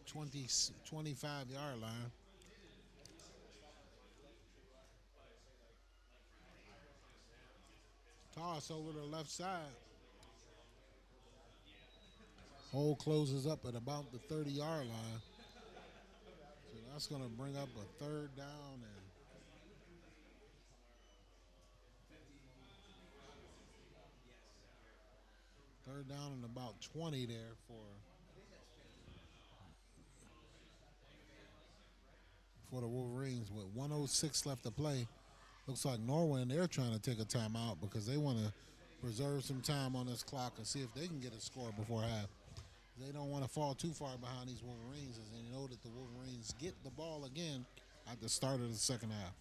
20, 25-yard line. Toss over the left side. Hole closes up at about the 30-yard line. So that's going to bring up a third down and third down and about 20 there for the Wolverines with 106 left to play. Looks like Norwin, they're trying to take a timeout because they want to preserve some time on this clock and see if they can get a score before half. They don't want to fall too far behind these Wolverines as they know that the Wolverines get the ball again at the start of the second half.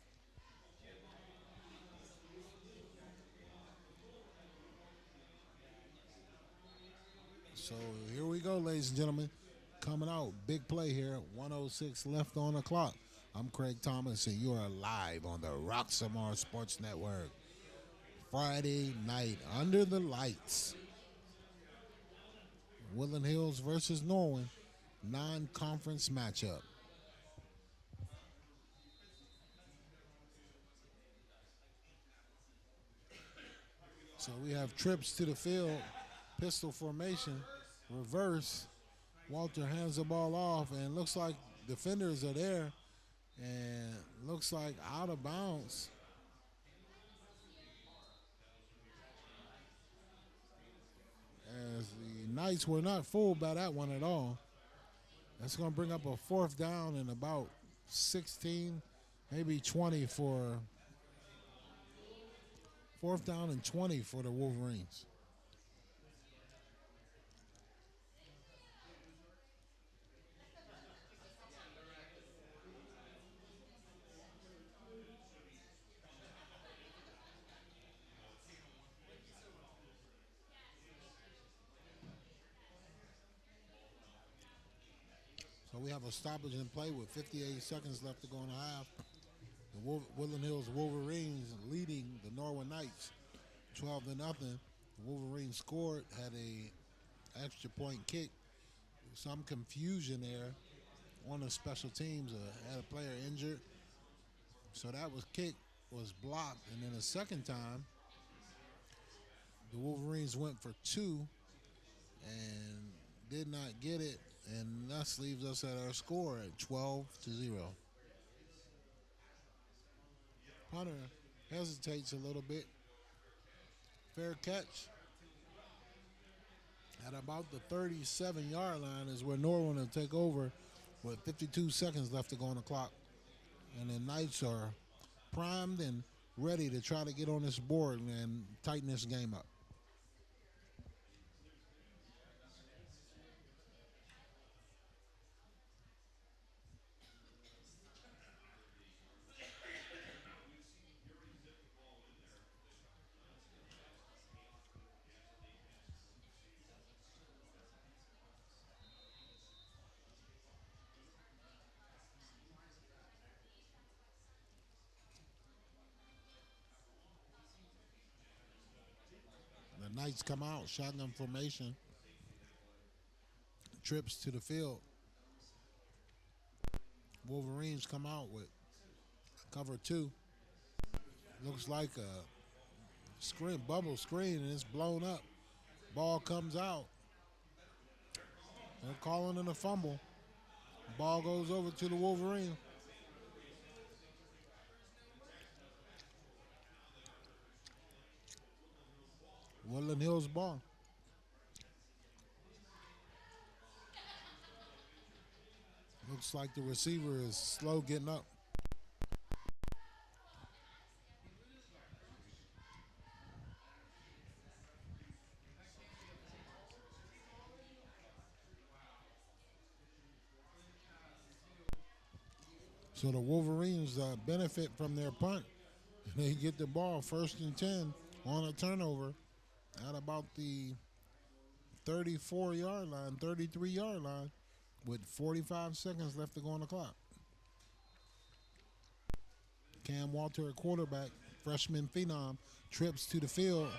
So here we go, ladies and gentlemen. Coming out, big play here. 106 left on the clock. I'm Craig Thomas, and you are live on the Roxamore Sports Network. Friday night, under the lights. Woodland Hills versus Norwin, non-conference matchup. So we have trips to the field, pistol formation, reverse. Walter hands the ball off, and looks like defenders are there, and looks like out of bounds. As the Knights were not fooled by that one at all. That's going to bring up a fourth down and about 16, maybe 20 for fourth down and 20 for the Wolverines. So we have a stoppage in play with 58 seconds left to go in the half. The Woodland Hills Wolverines leading the Norwin Knights 12 to nothing. The Wolverines scored, had a extra point kick. Some confusion there on the special teams. Had a player injured. So that was kicked, was blocked. And then the second time, the Wolverines went for two and did not get it. And thus leaves us at our score at 12 to 0. Hunter hesitates a little bit. Fair catch. At about the 37-yard line is where Norwin will take over with 52 seconds left to go on the clock. And the Knights are primed and ready to try to get on this board and tighten this game up. The Knights come out, shotgun formation, trips to the field. Wolverines come out with cover two. Looks like a screen, bubble screen, and it's blown up. Ball comes out. They're calling in a fumble. Ball goes over to the Wolverine. Woodland Hills ball. Looks like the receiver is slow getting up. So the Wolverines benefit from their punt. They get the ball first and 10 on a turnover at about the 34-yard line, 33-yard line, with 45 seconds left to go on the clock. Cam Walter, a quarterback, freshman phenom, trips to the field.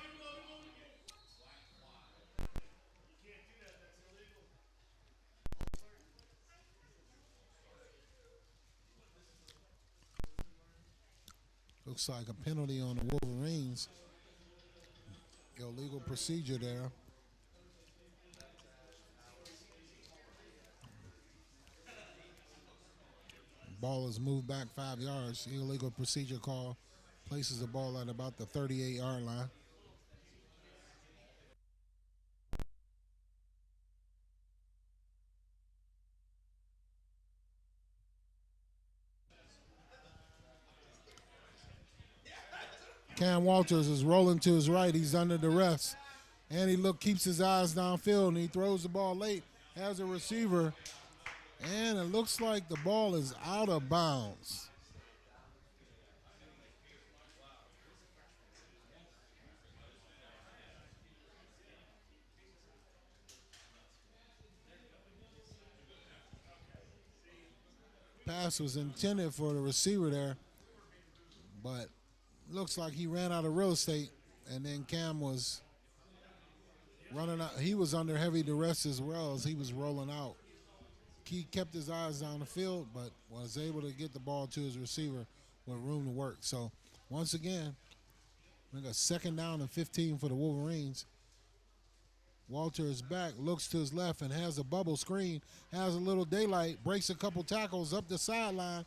Looks like a penalty on the Wolverines. Illegal procedure there. Ball is moved back 5 yards. Illegal procedure call. Places the ball at about the 38-yard line. Cam Walters is rolling to his right. He's under the refs. And he keeps his eyes downfield, and he throws the ball late. Has a receiver. And it looks like the ball is out of bounds. Pass was intended for the receiver there, but looks like he ran out of real estate, and then Cam was running out. He was under heavy duress as well as he was rolling out. He kept his eyes down the field, but was able to get the ball to his receiver with room to work. So once again, we got second down and 15 for the Wolverines. Walter is back, looks to his left, and has a bubble screen, has a little daylight, breaks a couple tackles up the sideline,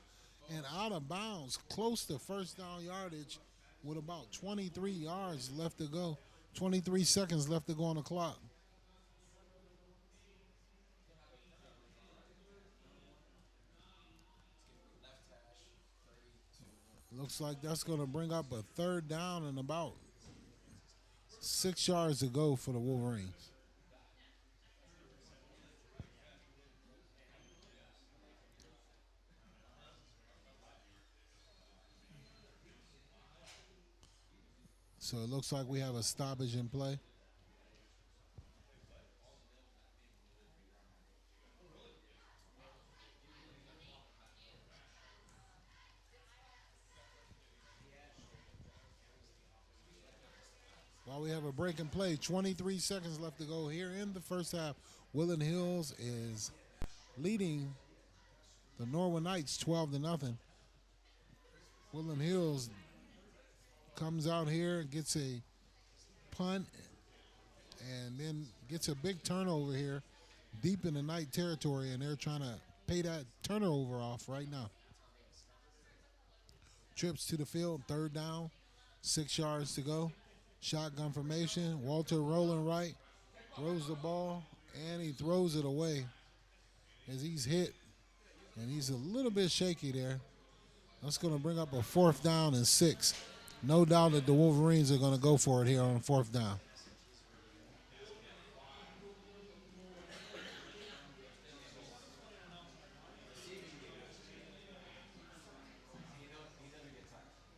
and out of bounds, close to first down yardage with about 23 yards left to go, 23 seconds left to go on the clock. Looks like that's going to bring up a third down and about 6 yards to go for the Wolverines. So it looks like we have a stoppage in play. While we have a break in play, 23 seconds left to go here in the first half. Woodland Hills is leading the Norwin Knights 12-0. Woodland Hills comes out here, gets a punt, and then gets a big turnover here deep in the Knight territory, and they're trying to pay that turnover off right now. Trips to the field, third down, 6 yards to go. Shotgun formation. Walter rolling right, throws the ball, and he throws it away as he's hit, and he's a little bit shaky there. That's going to bring up a fourth down and 6. No doubt that the Wolverines are going to go for it here on fourth down.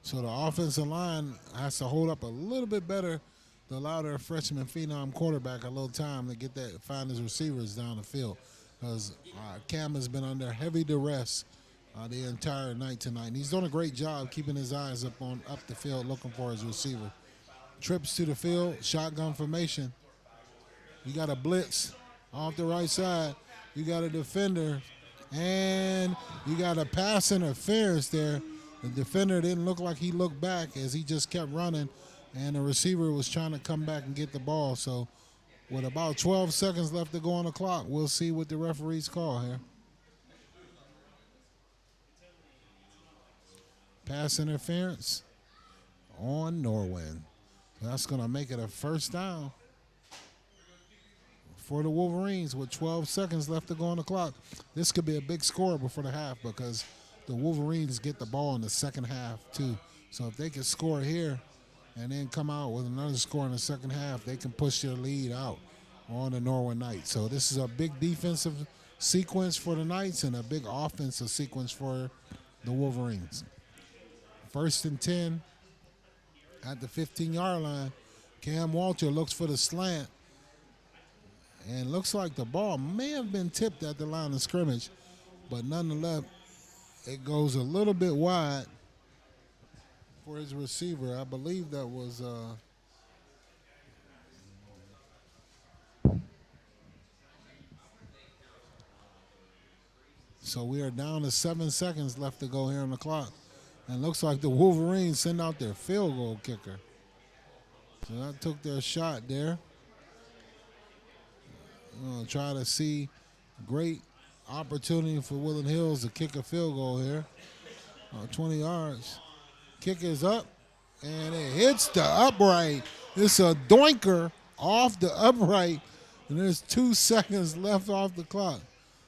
So the offensive line has to hold up a little bit better to allow their freshman phenom quarterback a little time to get that, find his receivers down the field. Because Cam has been under heavy duress the entire night tonight. And he's done a great job keeping his eyes up the field looking for his receiver. Trips to the field, shotgun formation. You got a blitz off the right side. You got a defender. And you got a pass interference there. The defender didn't look like he looked back as he just kept running, and the receiver was trying to come back and get the ball. So with about 12 seconds left to go on the clock, we'll see what the referees call here. Pass interference on Norwin. That's going to make it a first down for the Wolverines with 12 seconds left to go on the clock. This could be a big score before the half because the Wolverines get the ball in the second half too. So if they can score here and then come out with another score in the second half, they can push their lead out on the Norwin Knights. So this is a big defensive sequence for the Knights and a big offensive sequence for the Wolverines. First and 10 at the 15-yard line. Cam Walter looks for the slant, and looks like the ball may have been tipped at the line of scrimmage, but nonetheless, it goes a little bit wide for his receiver. I believe that was so we are down to 7 seconds left to go here on the clock. And looks like the Wolverines send out their field goal kicker. So that took their shot there. Try to see great opportunity for Woodland Hills to kick a field goal here. 20 yards. Kick is up, and it hits the upright. It's a doinker off the upright, and there's 2 seconds left off the clock.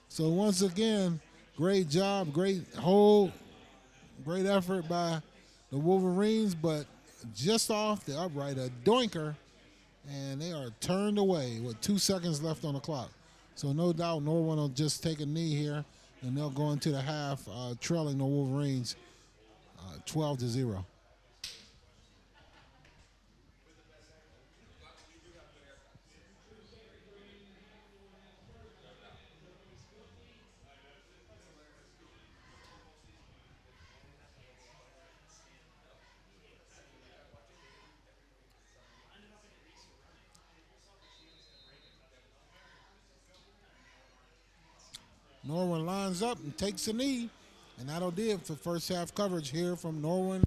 So once again, great job, great hold, great effort by the Wolverines, but just off the upright, a doinker, and they are turned away with 2 seconds left on the clock. So no doubt Norwin will just take a knee here, and they'll go into the half trailing the Wolverines 12-0. Norwin lines up and takes a knee, and that'll do it for first half coverage here from Norwin.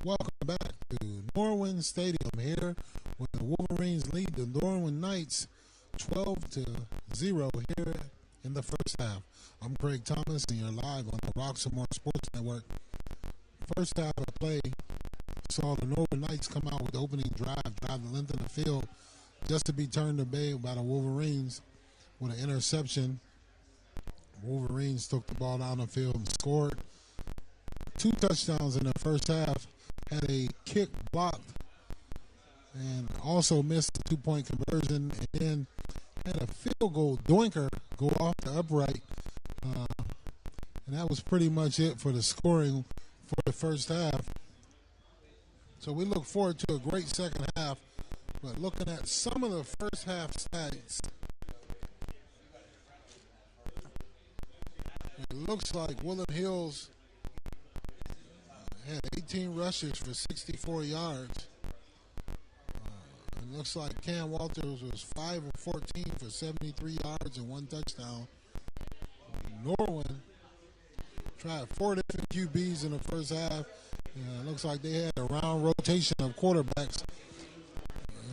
Welcome back to Norwin Stadium here where the Wolverines lead the Norwin Knights 12-0 here in the first half. I'm Craig Thomas and you're live on the Roxamore Sports Network. First half of play saw the Norwin Knights come out with the opening drive the length of the field just to be turned to bay by the Wolverines with an interception. Wolverines took the ball down the field and scored 2 touchdowns in the first half. Had a kick blocked and also missed a 2-point conversion, and then had a field goal doinker go off the upright, and that was pretty much it for the scoring for the first half. So we look forward to a great second half, but looking at some of the first half stats, it looks like Woodland Hills had 18 rushes for 64 yards. It looks like Cam Walters was 5 of 14 for 73 yards and 1 touchdown. Norwin tried 4 different QBs in the first half. It looks like they had a round rotation of quarterbacks.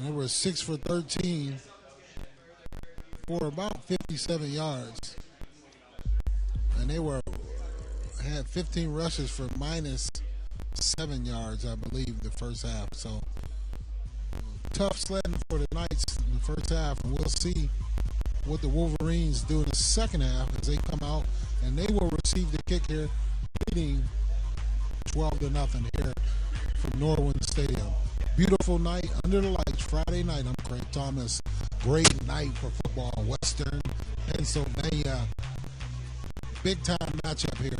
They were 6 for 13 for about 57 yards. And they had 15 rushes for minus 7 yards, I believe, the first half. So tough sledding for the Knights in the first half, and we'll see what the Wolverines do in the second half as they come out, and they will receive the kick here, leading 12-0 here from Norwin Stadium. Beautiful night under the lights, Friday night. I'm Craig Thomas. Great night for football in Western Pennsylvania. Big time matchup here.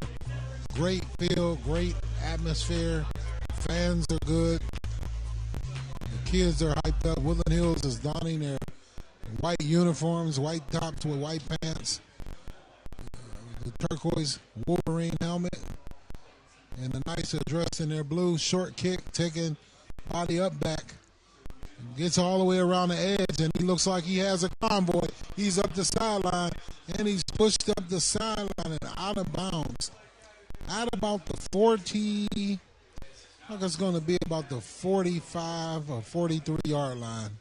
Great field, great atmosphere. Fans are good. The kids are hyped up. Woodland Hills is donning their white uniforms, white tops with white pants, the turquoise Wolverine helmet, and the Knights are dressed in their blue short kick, taking body up back. Gets all the way around the edge, and he looks like he has a convoy. He's up the sideline, and he's pushed up the sideline and out of bounds. At about the 40, I think it's going to be about the 45 or 43-yard line.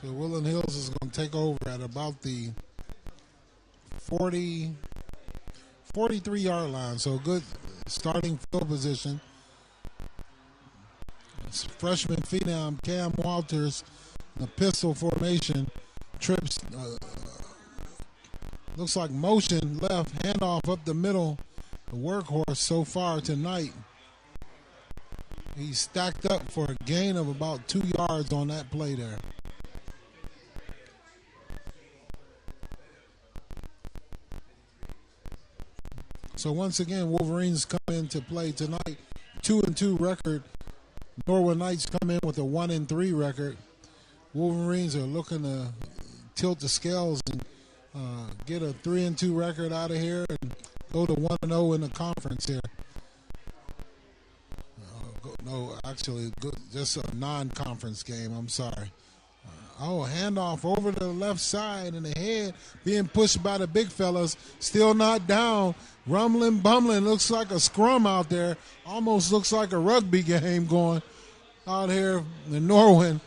So Woodland Hills is going to take over at about the 43-yard line. So good starting field position. Freshman phenom Cam Walters, the pistol formation, trips, looks like motion left, handoff up the middle. The workhorse so far tonight. He's stacked up for a gain of about 2 yards on that play there. So once again, Wolverines come into play tonight. 2-2 record. Norwin Knights come in with a 1-3 record. Wolverines are looking to tilt the scales and get a 3-2 record out of here and go to 1-0 in the conference here. No, actually, just a non-conference game. I'm sorry. Handoff over to the left side, and the head being pushed by the big fellas. Still not down. Rumbling, bumbling. Looks like a scrum out there. Almost looks like a rugby game going out here in Norwin.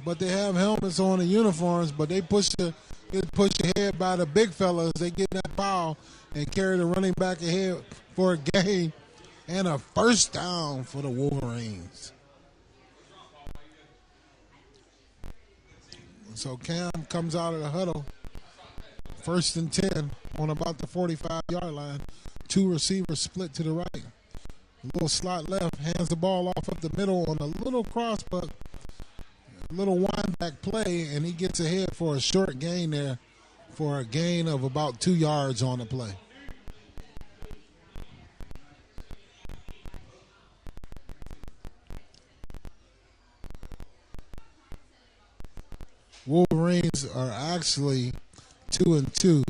But they have helmets on the uniforms, but they get pushed ahead by the big fellas. They get that foul and carry the running back ahead for a gain and a first down for the Wolverines. So Cam comes out of the huddle. 1st and 10 on about the 45-yard line. 2 receivers split to the right. A little slot left, hands the ball off up the middle on a little cross, but a little wind back play, and he gets ahead for a short gain there for a gain of about 2 yards on the play. Wolverines are actually 2-2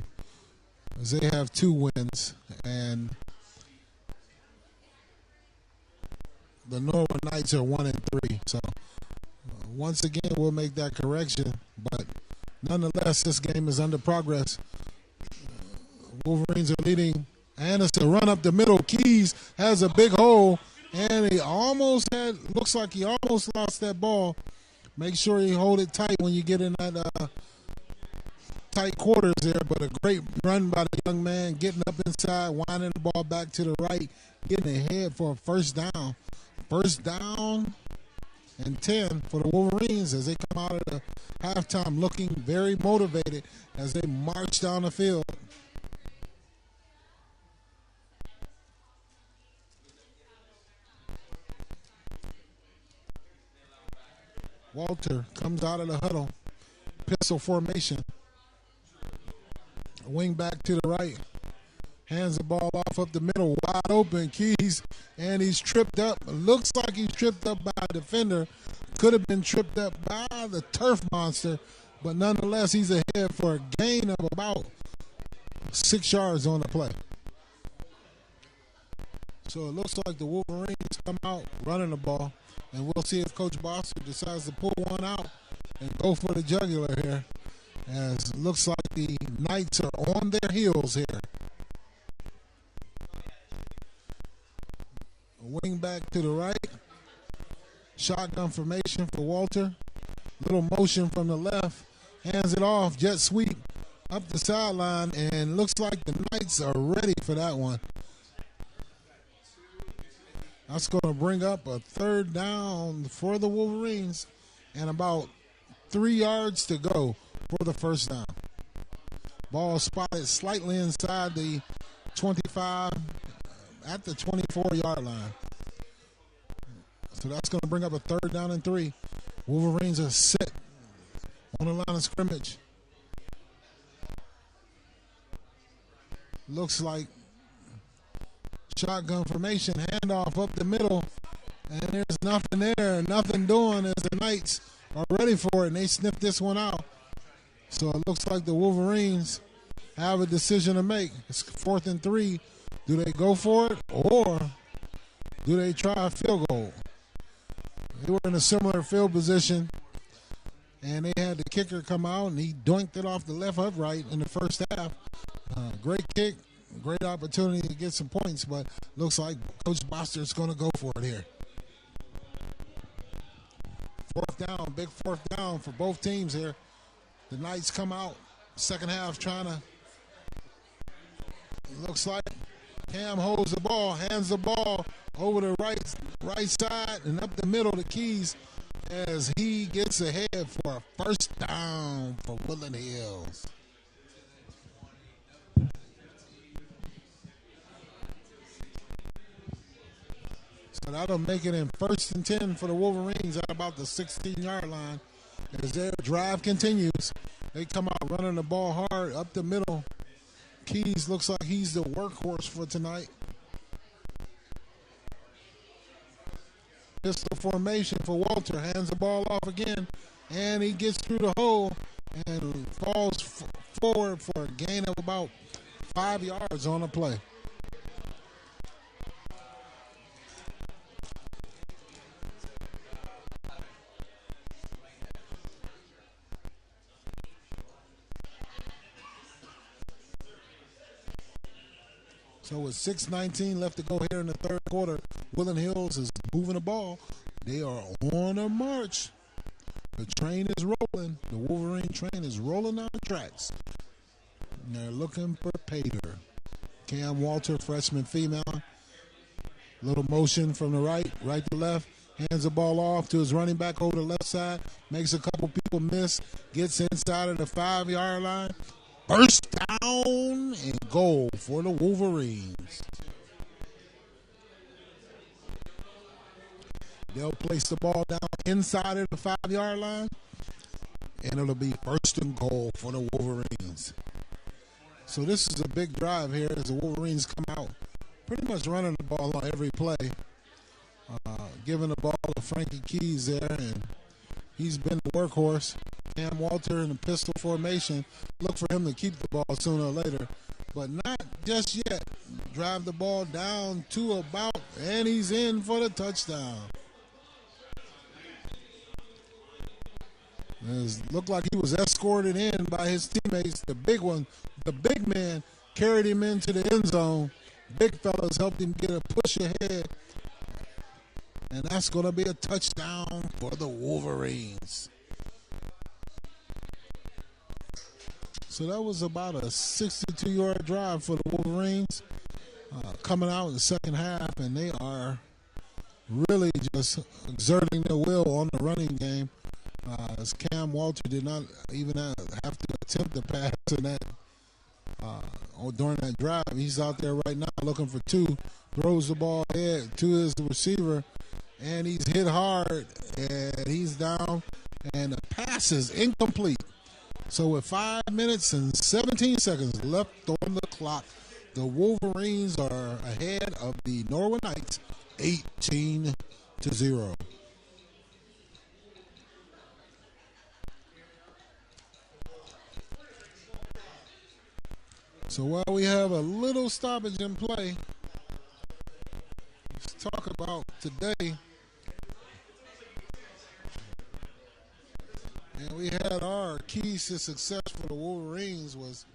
as they have 2 wins, and the Norwin Knights are 1-3. So once again, we'll make that correction. But nonetheless, this game is under progress. Wolverines are leading. And it's a run up the middle. Keys has a big hole. And he looks like he almost lost that ball. Make sure you hold it tight when you get in that tight quarters there. But a great run by the young man, getting up inside, winding the ball back to the right, getting ahead for a first down. First down and 10 for the Wolverines as they come out of the halftime looking very motivated as they march down the field. Walter comes out of the huddle. Pistol formation. Wing back to the right. Hands the ball off up the middle. Wide open. Keys. And he's tripped up. Looks like he's tripped up by a defender. Could have been tripped up by the turf monster. But nonetheless, he's ahead for a gain of about 6 yards on the play. So it looks like the Wolverines come out running the ball. And we'll see if Coach Boster decides to pull one out and go for the jugular here. As it looks like the Knights are on their heels here. Wing back to the right. Shotgun formation for Walter. Little motion from the left. Hands it off. Jet sweep up the sideline. And looks like the Knights are ready for that one. That's going to bring up a third down for the Wolverines and about 3 yards to go for the first down. Ball spotted slightly inside the 25 at the 24-yard line. So that's going to bring up a third down and 3. Wolverines are set on the line of scrimmage. Looks like shotgun formation, handoff up the middle, and there's nothing there, nothing doing as the Knights are ready for it, and they sniff this one out. So it looks like the Wolverines have a decision to make. It's 4th and 3. Do they go for it, or do they try a field goal? They were in a similar field position, and they had the kicker come out, and he doinked it off the left upright in the first half. Great kick. Great opportunity to get some points, but looks like Coach Boster's going to go for it here. 4th down, big 4th down for both teams here. The Knights come out, second half trying to, looks like Cam holds the ball, hands the ball over the right side and up the middle to Keys as he gets ahead for a first down for Woodland Hills. So that'll make it in 1st and 10 for the Wolverines at about the 16-yard line. As their drive continues, they come out running the ball hard up the middle. Keys looks like he's the workhorse for tonight. Pistol formation for Walter. Hands the ball off again, and he gets through the hole and falls forward for a gain of about 5 yards on the play. So with 6:19 left to go here in the third quarter, Woodland Hills is moving the ball. They are on a march. The train is rolling. The Wolverine train is rolling down the tracks. And they're looking for Pater. Cam Walter, freshman female. Little motion from the right to left. Hands the ball off to his running back over the left side. Makes a couple people miss. Gets inside of the 5-yard line. First down and goal for the Wolverines. They'll place the ball down inside of the 5-yard line, and it'll be first and goal for the Wolverines. So this is a big drive here as the Wolverines come out pretty much running the ball on every play, giving the ball to Frankie Keys there, and he's been the workhorse. Cam Walter in the pistol formation. Look for him to keep the ball sooner or later. but not just yet. Drive the ball down to about, and he's in for the touchdown. It looked like he was escorted in by his teammates. The big one, the big man, carried him into the end zone. Big fellas helped him get a push ahead. And that's going to be a touchdown for the Wolverines. So that was about a 62-yard drive for the Wolverines coming out in the second half, and they are really just exerting their will on the running game. As Cam Walter did not even have to attempt the pass in that during that drive. He's out there right now looking for two, throws the ball ahead to his receiver, and he's hit hard, and he's down, and the pass is incomplete. So with 5 minutes and 17 seconds left on the clock, the Wolverines are ahead of the Norwin Knights 18-0. So while we have a little stoppage in play, let's talk about today. And we had our keys to success for the Wolverines was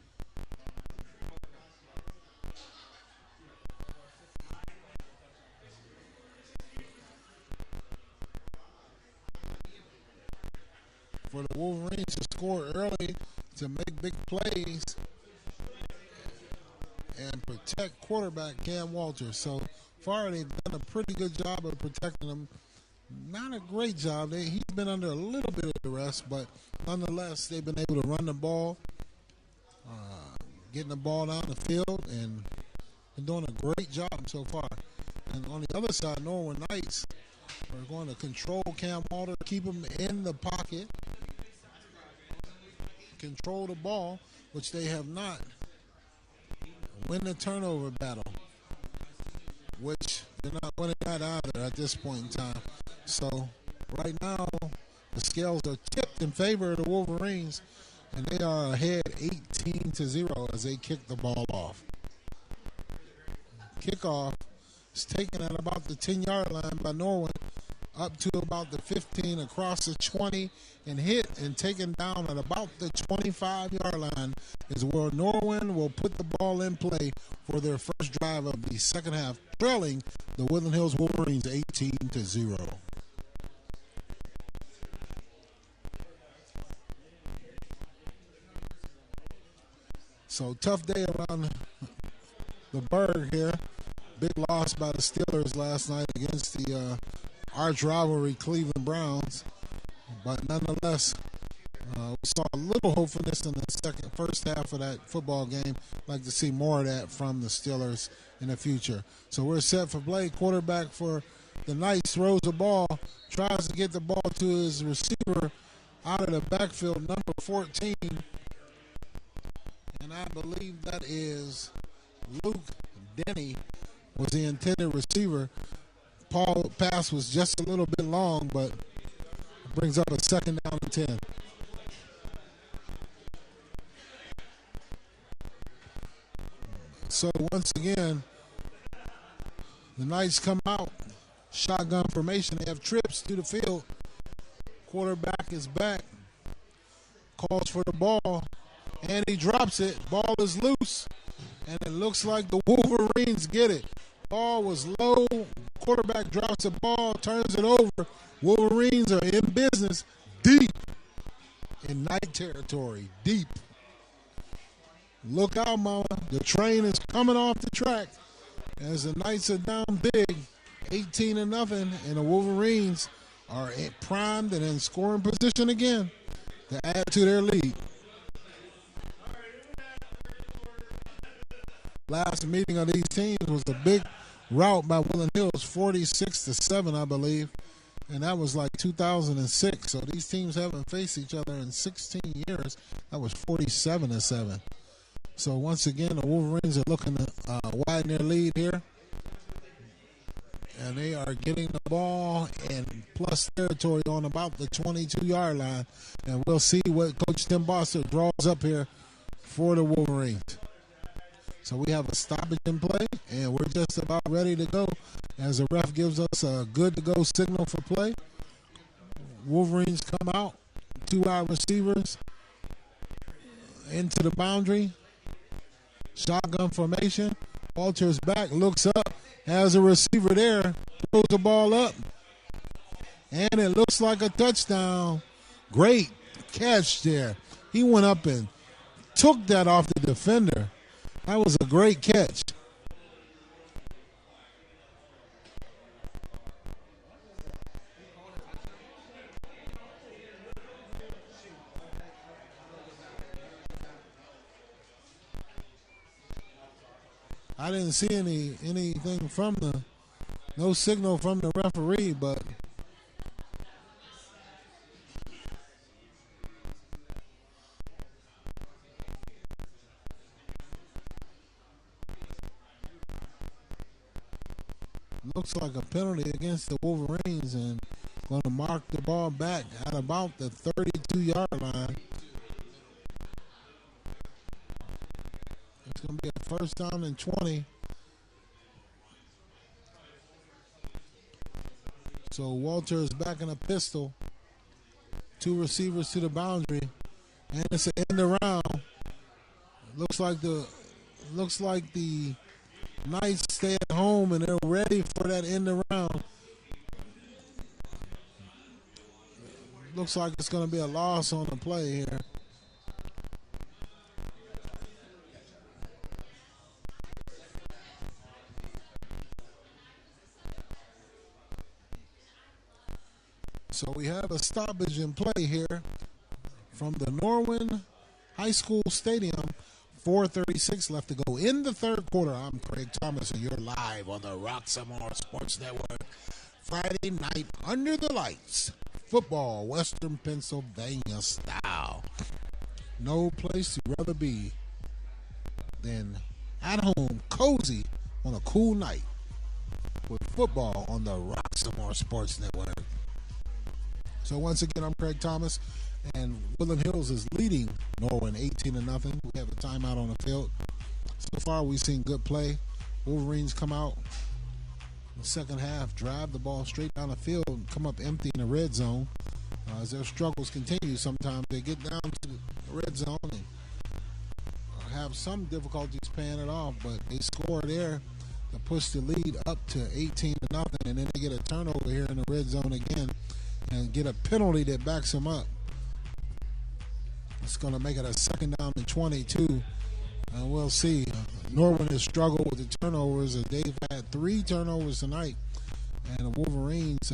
for the Wolverines to score early, to make big plays, and protect quarterback Cam Walter. So far, they've done a pretty good job of protecting him. Not a great job. He's been under a little bit of duress, but nonetheless, they've been able to run the ball, getting the ball down the field, and been doing a great job so far. And on the other side, Norwin Knights are going to control Cam Walter, keep him in the pocket, control the ball, which they have not. Win the turnover battle, which they're not winning that either at this point in time. So right now, the scales are tipped in favor of the Wolverines, and they are ahead 18-0 as they kick the ball off. Kickoff is taken at about the 10-yard line by Norwin, up to about the 15, across the 20, and hit and taken down at about the 25-yard line is where Norwin will put the ball in play for their first drive of the second half, trailing the Woodland Hills Wolverines 18-0. So tough day around the Berg here. Big loss by the Steelers last night against the arch rivalry Cleveland Browns. But nonetheless, we saw a little hopefulness in the first half of that football game. I'd like to see more of that from the Steelers in the future. So we're set for play. Quarterback for the Knights throws the ball, tries to get the ball to his receiver out of the backfield, number 14. And I believe that is Luke Denny was the intended receiver. Pass was just a little bit long, but brings up a second down and 10. So once again, the Knights come out, shotgun formation. They have trips through the field. Quarterback is back, calls for the ball, and he drops it. Ball is loose, and it looks like the Wolverines get it. Ball was low. Quarterback drops the ball, turns it over. Wolverines are in business, deep in Knight territory, deep. Look out, mama. The train is coming off the track as the Knights are down big, 18-0, and the Wolverines are primed and in scoring position again to add to their lead. Last meeting of these teams was a big rout by Woodland Hills, 46-7, I believe, and that was like 2006. So these teams haven't faced each other in 16 years. That was 47-7. So once again, the Wolverines are looking to widen their lead here, and they are getting the ball in plus territory on about the 22-yard line, and we'll see what Coach Tim Boster draws up here for the Wolverines. So we have a stoppage in play, and we're just about ready to go as the ref gives us a good-to-go signal for play. Wolverines come out, 2 wide receivers into the boundary. Shotgun formation. Walter's back, looks up, has a receiver there, throws the ball up, and it looks like a touchdown. Great catch there. He went up and took that off the defender. That was a great catch. I didn't see anything from no signal from the referee, but looks like a penalty against the Wolverines, and going to mark the ball back at about the 32-yard line. It's going to be a first down and 20. So Walter is back in a pistol. 2 receivers to the boundary, and it's an end around. Looks like the Knights stay at home and they're ready for that end around. Looks like it's going to be a loss on the play here. So we have a stoppage in play here from the Norwin High School Stadium. 4:36 left to go in the third quarter. I'm Craig Thomas, and you're live on the Roxamore Sports Network. Friday night under the lights. Football, Western Pennsylvania style. No place you'd rather be than at home, cozy, on a cool night with football on the Roxamore Sports Network. So once again, I'm Craig Thomas, and Woodland Hills is leading Norwin 18-0. We have a timeout on the field. So far, we've seen good play. Wolverines come out in the second half, drive the ball straight down the field, and come up empty in the red zone. As their struggles continue, sometimes they get down to the red zone and have some difficulties paying it off, but they score there to push the lead up to 18-0, and then they get a turnover here in the red zone again and get a penalty that backs them up. It's going to make it a second down and 22. And we'll see. Norwin has struggled with the turnovers. They've had 3 turnovers tonight. And the Wolverines,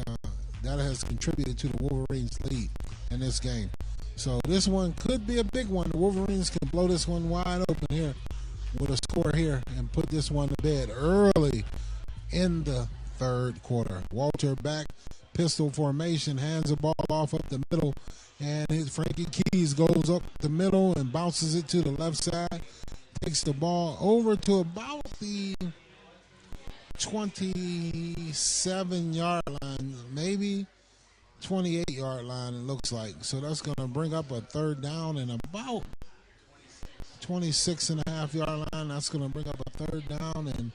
that has contributed to the Wolverines' lead in this game. So this one could be a big one. The Wolverines can blow this one wide open here with a score here and put this one to bed early in the third quarter. Walter back. Pistol formation, hands the ball off up the middle, and his Frankie Keys goes up the middle and bounces it to the left side, takes the ball over to about the 27-yard line, maybe 28-yard line, it looks like. So that's going to bring up a third down and about 26.5-yard line. That's going to bring up a third down and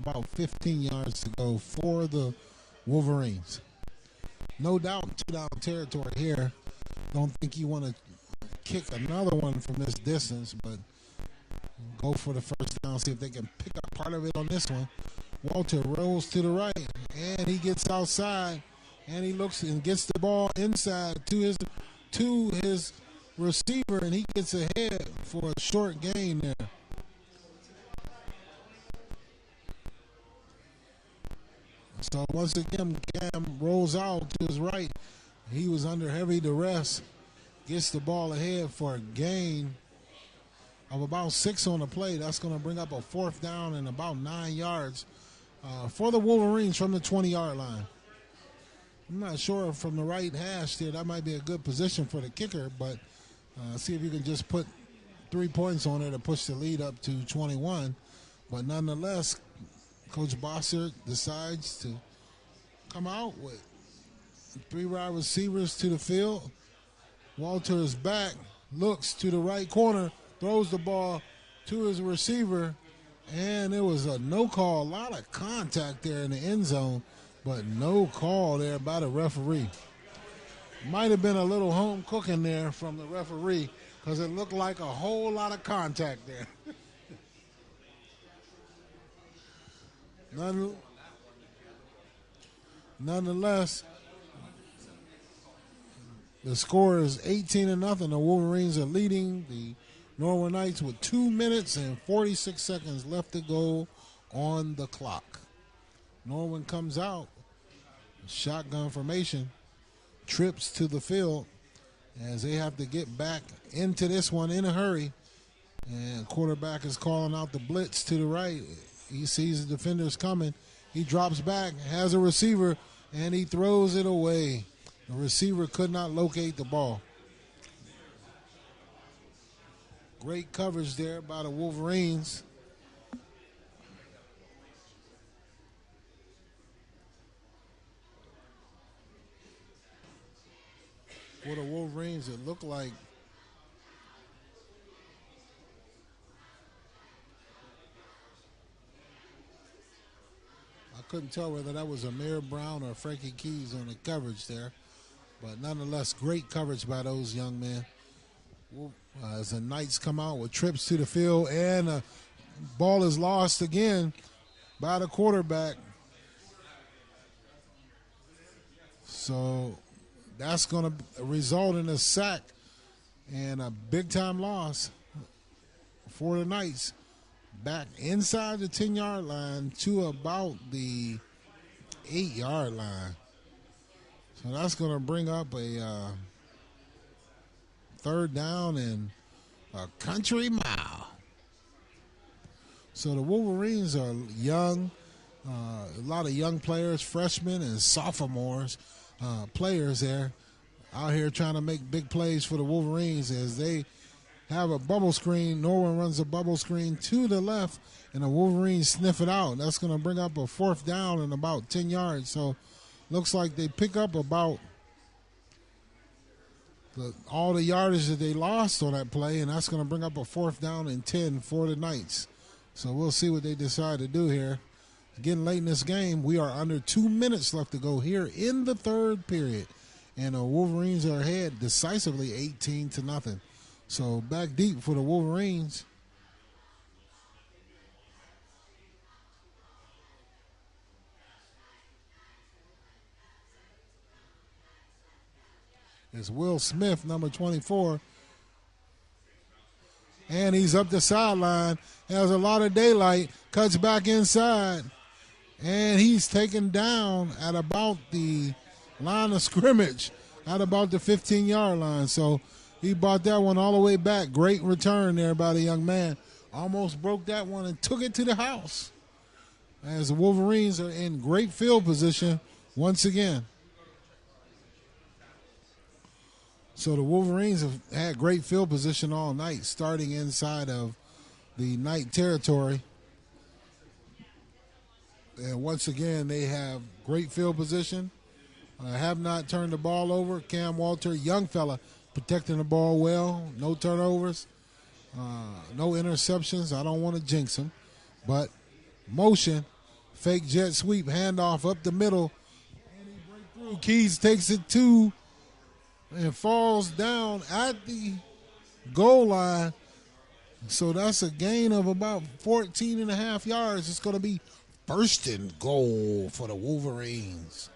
about 15 yards to go for the Wolverines. No doubt, 2-down territory here. Don't think you want to kick another one from this distance, but go for the first down, see if they can pick up part of it on this one. Walter rolls to the right, and he gets outside, and he looks and gets the ball inside to his receiver, and he gets ahead for a short gain there. So once again, Cam rolls out to his right. He was under heavy duress. Gets the ball ahead for a gain of about 6 on the play. That's going to bring up a fourth down and about 9 yards for the Wolverines from the 20-yard line. I'm not sure from the right hash there. That might be a good position for the kicker, but see if you can just put 3 points on it to push the lead up to 21. But nonetheless, Coach Bossert decides to come out with 3 wide receivers to the field. Walter is back, looks to the right corner, throws the ball to his receiver, and it was a no call. A lot of contact there in the end zone, but no call there by the referee. Might have been a little home cooking there from the referee because it looked like a whole lot of contact there. Nonetheless, the score is 18-0. The Wolverines are leading the Norwin Knights with 2 minutes and 46 seconds left to go on the clock. Norwin comes out, shotgun formation, trips to the field as they have to get back into this one in a hurry. And quarterback is calling out the blitz to the right. He sees the defenders coming. He drops back, has a receiver, and he throws it away. The receiver could not locate the ball. Great coverage there by the Wolverines. For the Wolverines, it looked like I couldn't tell whether that was Amir Brown or Frankie Keys on the coverage there. But nonetheless, great coverage by those young men. As the Knights come out with trips to the field, and the ball is lost again by the quarterback. So that's going to result in a sack and a big-time loss for the Knights. Back inside the 10-yard line to about the 8-yard line. So that's going to bring up a third down and a country mile. So the Wolverines are young, a lot of young players, freshmen and sophomores, players there out here trying to make big plays for the Wolverines as they have a bubble screen. Norwin runs a bubble screen to the left, and the Wolverines sniff it out. That's going to bring up a fourth down and about 10 yards. So looks like they pick up about all the yardage that they lost on that play, and that's going to bring up a fourth down and 10 for the Knights. So we'll see what they decide to do here. Getting late in this game, we are under 2 minutes left to go here in the third period, and the Wolverines are ahead decisively 18-0. So back deep for the Wolverines. It's Will Smith, number 24. And he's up the sideline. Has a lot of daylight. Cuts back inside. And he's taken down at about the line of scrimmage, at about the 15-yard line. So he brought that one all the way back. Great return there by the young man. Almost broke that one and took it to the house. As the Wolverines are in great field position once again. So the Wolverines have had great field position all night, starting inside of the Knight territory. And once again, they have great field position. Have not turned the ball over. Cam Walter, young fella, protecting the ball well. No turnovers. No interceptions. I don't want to jinx him. But motion, fake jet sweep, handoff up the middle. And he breaks through. Keys takes it to and falls down at the goal line. So that's a gain of about 14.5 yards. It's going to be first and goal for the Wolverines.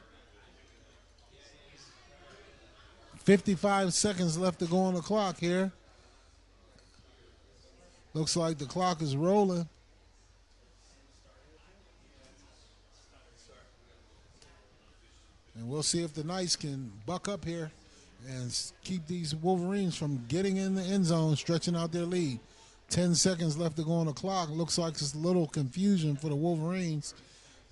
55 seconds left to go on the clock here. Looks like the clock is rolling. And we'll see if the Knights can buck up here and keep these Wolverines from getting in the end zone, stretching out their lead. 10 seconds left to go on the clock. Looks like it's a little confusion for the Wolverines.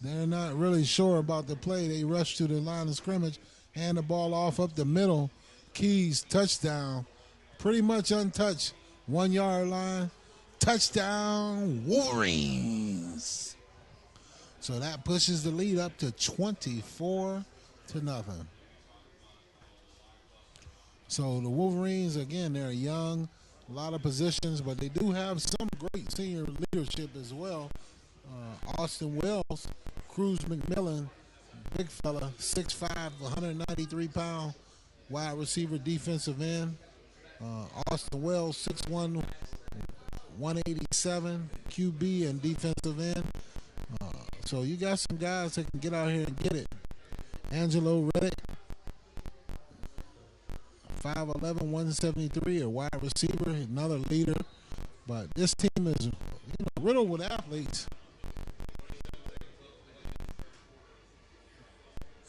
They're not really sure about the play. They rush to the line of scrimmage, hand the ball off up the middle. Keys, touchdown. Pretty much untouched. 1 yard line. Touchdown, Wolverines. So that pushes the lead up to 24-0. So the Wolverines, again, they're young. a lot of positions, but they do have some great senior leadership as well. Austin Wells, Cruz McMillan, big fella, 6'5", 193-pound, wide receiver, defensive end. Austin Wells, 6'1", 187, QB and defensive end. So you got some guys that can get out here and get it. Angelo Reddick, 5'11", 173, a wide receiver, another leader. But this team is riddled with athletes.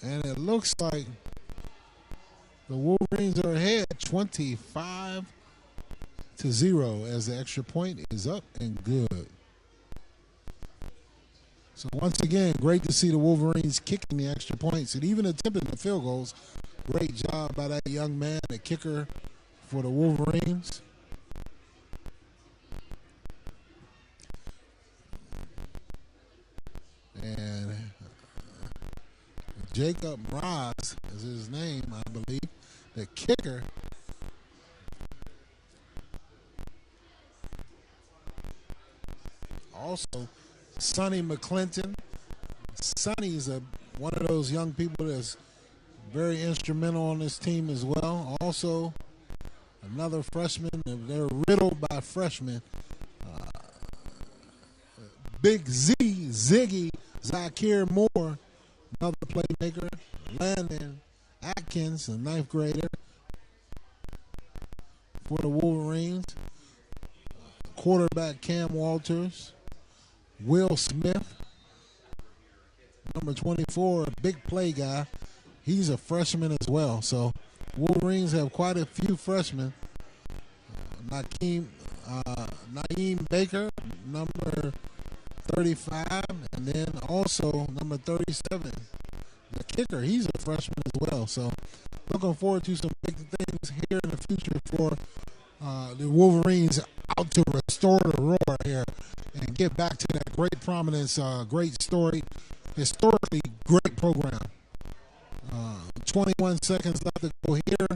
And it looks like the Wolverines are ahead 25-0 as the extra point is up and good. So once again, great to see the Wolverines kicking the extra points and even attempting the field goals. Great job by that young man, the kicker for the Wolverines. And Jacob Mraz is his name, I believe, the kicker. Also, Sonny McClinton. Sonny's one of those young people that's very instrumental on this team as well. Also, another freshman. They're riddled by freshmen. Big Z, Ziggy, Zakir Moore, another playmaker. Landon Atkins, a ninth grader for the Wolverines. Quarterback Cam Walters. Will Smith, number 24, a big play guy. He's a freshman as well. So Wolverines have quite a few freshmen. Naeem Baker, number 35, and then also number 37, the kicker. He's a freshman as well. So looking forward to some big things here in the future for the Wolverines out to restore the roar here and get back to that great prominence, great story, historically great program. 21 seconds left to go here.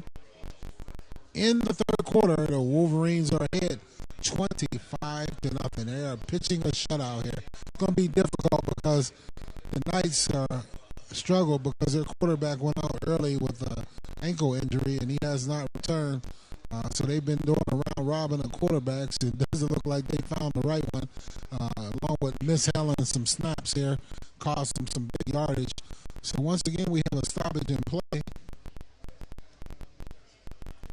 In the third quarter, the Wolverines are ahead 25-0. They are pitching a shutout here. It's going to be difficult because the Knights struggle because their quarterback went out early with an ankle injury and he has not returned. So they've been doing a round robin of quarterbacks. It doesn't look like they found the right one. Along with mishandling some snaps here, caused them some big yardage. So once again, we have a stoppage in play.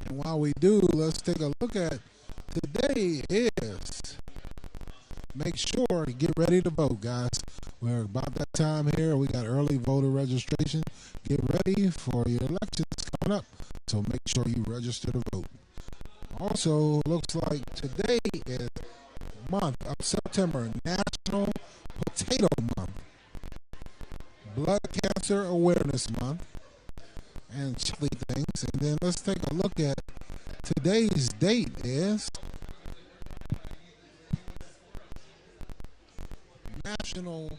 And while we do, let's take a look at today is. Make sure to get ready to vote, guys. We're about that time here. We got early voter registration. Get ready for your elections coming up. So make sure you register to vote. Also, looks like today is month of September, National Potato Month, Blood Cancer Awareness Month, and chili things. And then let's take a look at today's date is National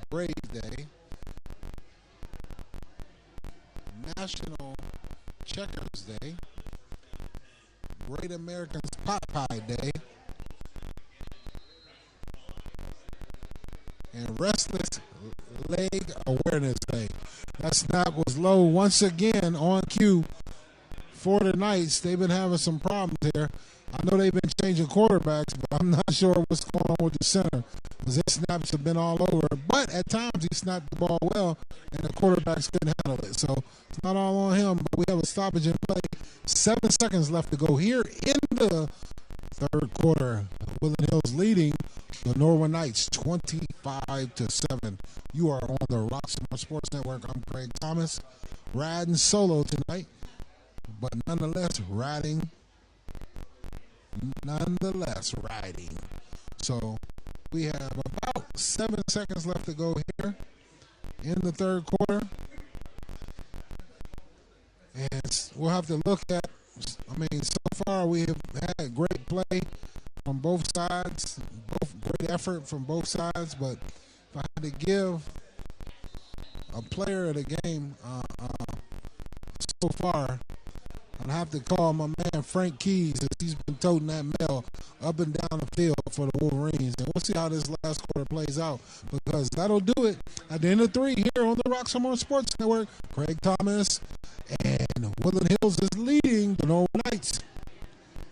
Brave Day, National Checkers Day, Great Americans Pot Pie Day, and Restless Leg Awareness Day. That snap was low once again on cue for the Knights. They've been having some problems here. I know they've been changing quarterbacks, but I'm not sure what's going on with the center because his snaps have been all over. But at times he snapped the ball well, and the quarterbacks couldn't handle it. So it's not all on him, but we have a stoppage in play. 7 seconds left to go here in the third quarter. Woodland Hills leading the Norwin Knights 25-7. You are on the Roxamore Sports Network. I'm Craig Thomas, riding solo tonight, but nonetheless riding. So we have about 7 seconds left to go here in the third quarter. And we'll have to look at, so far we have had great play from both sides, great effort from both sides, but if I had to give a player of the game so far, I'd have to call my man Frank Keys as he's been toting that mail up and down the field for the Wolverines. And we'll see how this last quarter plays out because that'll do it at the end of 3 here on the Roxamore Sports Network. Craig Thomas and Woodland Hills is leading the Norwin Knights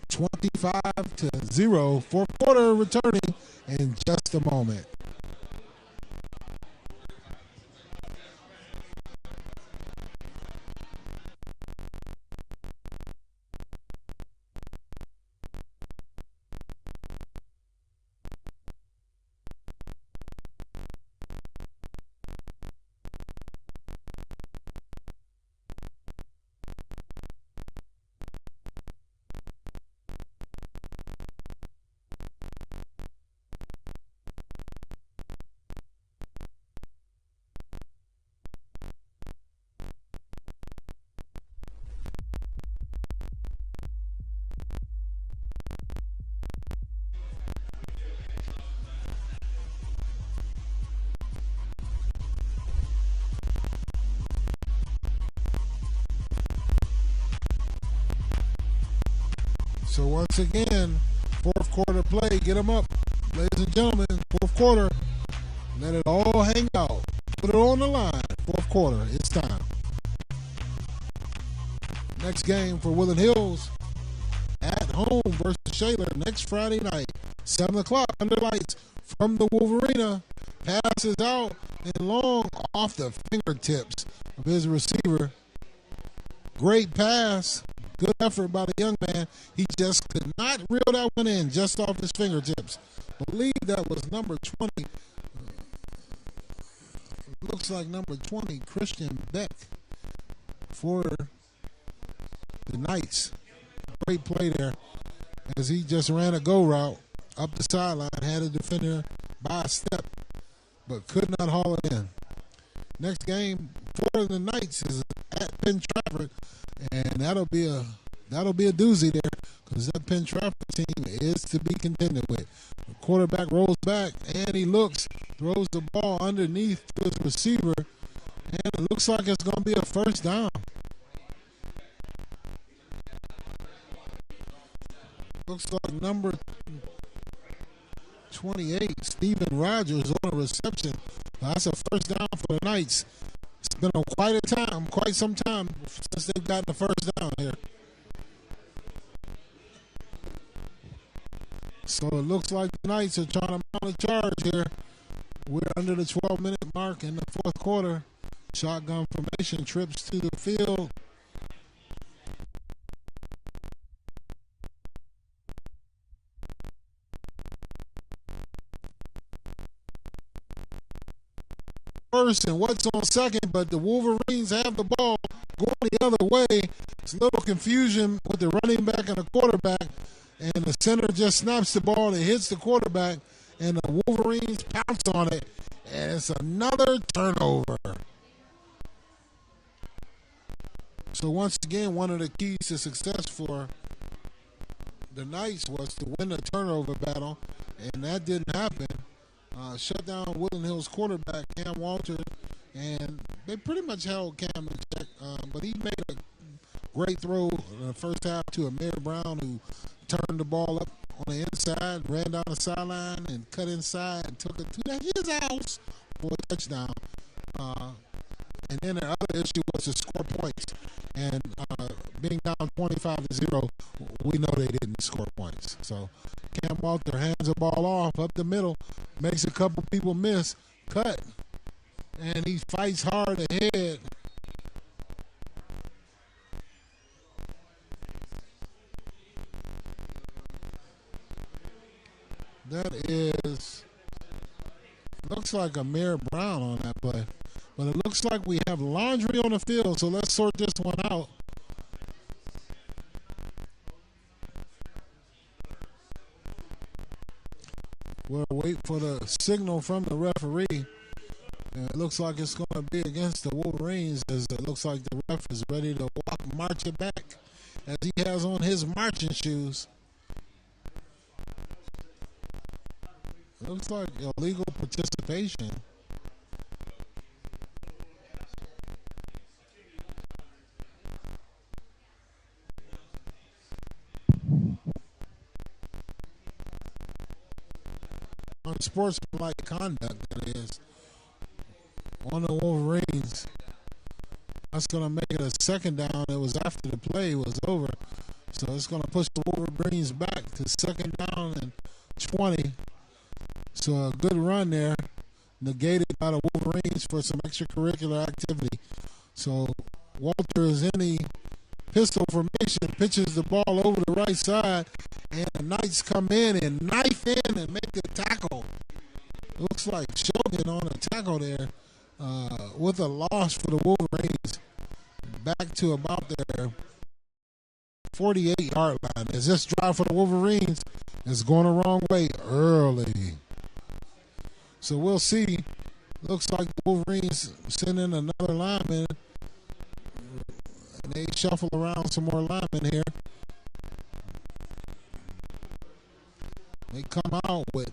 25-0. Fourth quarter returning in just a moment. So once again, fourth quarter play, get them up, ladies and gentlemen. Fourth quarter, let it all hang out. Put it on the line. Fourth quarter, it's time. Next game for Woodland Hills at home versus Shaler next Friday night, 7 o'clock under lights from the Wolverina. Passes out and long off the fingertips of his receiver. Great pass. Good effort by the young man. He just could not reel that one in just off his fingertips. I believe that was number 20. Looks like number 20, Christian Beck for the Knights. Great play there as he just ran a go route up the sideline, had a defender by a step, but could not haul it in. Next game for the Knights is at Penn Trafford, and that'll be a doozy there because that Penn Trafford team is to be contended with. The quarterback rolls back and he looks, throws the ball underneath to his receiver, and it looks like it's going to be a first down. Looks like number 28, Steven Rogers, on a reception. That's a first down for the Knights. It's been quite some time since they've gotten the first down here. So it looks like the Knights are trying to mount a charge here. We're under the 12-minute mark in the fourth quarter. Shotgun formation, trips to the field. First and what's on second, but the Wolverines have the ball going the other way. It's a little confusion with the running back and the quarterback, and the center just snaps the ball and it hits the quarterback, and the Wolverines pounce on it, and it's another turnover. So once again, one of the keys to success for the Knights was to win the turnover battle, and that didn't happen. Shut down Woodland Hills quarterback Cam Walter, and they pretty much held Cam in check, but he made a great throw in the first half to Amir Brown, who turned the ball up on the inside, ran down the sideline, and cut inside and took it to his house for a touchdown. And then the other issue was to score points. And being down 25-0, we know they didn't score points. So Cam Walter hands the ball off up the middle, makes a couple people miss, cut, and he fights hard ahead. That is, looks like Amir Brown on that play. But it looks like we have laundry on the field, so let's sort this one out. We'll wait for the signal from the referee. And it looks like it's going to be against the Wolverines, as it looks like the ref is ready to march it back as he has on his marching shoes. It looks like illegal participation. unsportsmanlike conduct, that is, on the Wolverines. That's going to make it a second down. It was after the play was over. So it's going to push the Wolverines back to second down and 20. So a good run there, negated by the Wolverines for some extracurricular activity. So Walter is in the pistol formation, pitches the ball over the right side, and the Knights come in and knife in and make the tackle. Looks like Shogun on a tackle there with a loss for the Wolverines. Back to about their 48-yard line. As this drive for the Wolverines is going the wrong way early. So we'll see. Looks like the Wolverines send in another lineman. And they shuffle around some more linemen here. They come out with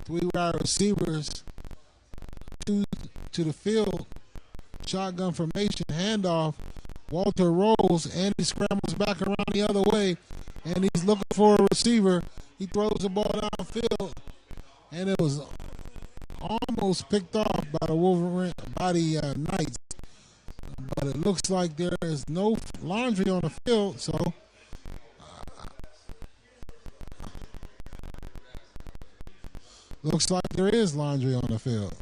3 wide receivers, 2 to the field, shotgun formation, handoff. Walter rolls and he scrambles back around the other way, and he's looking for a receiver. He throws the ball downfield, and it was almost picked off by the Knights. But it looks like there is no laundry on the field, so looks like there is laundry on the field.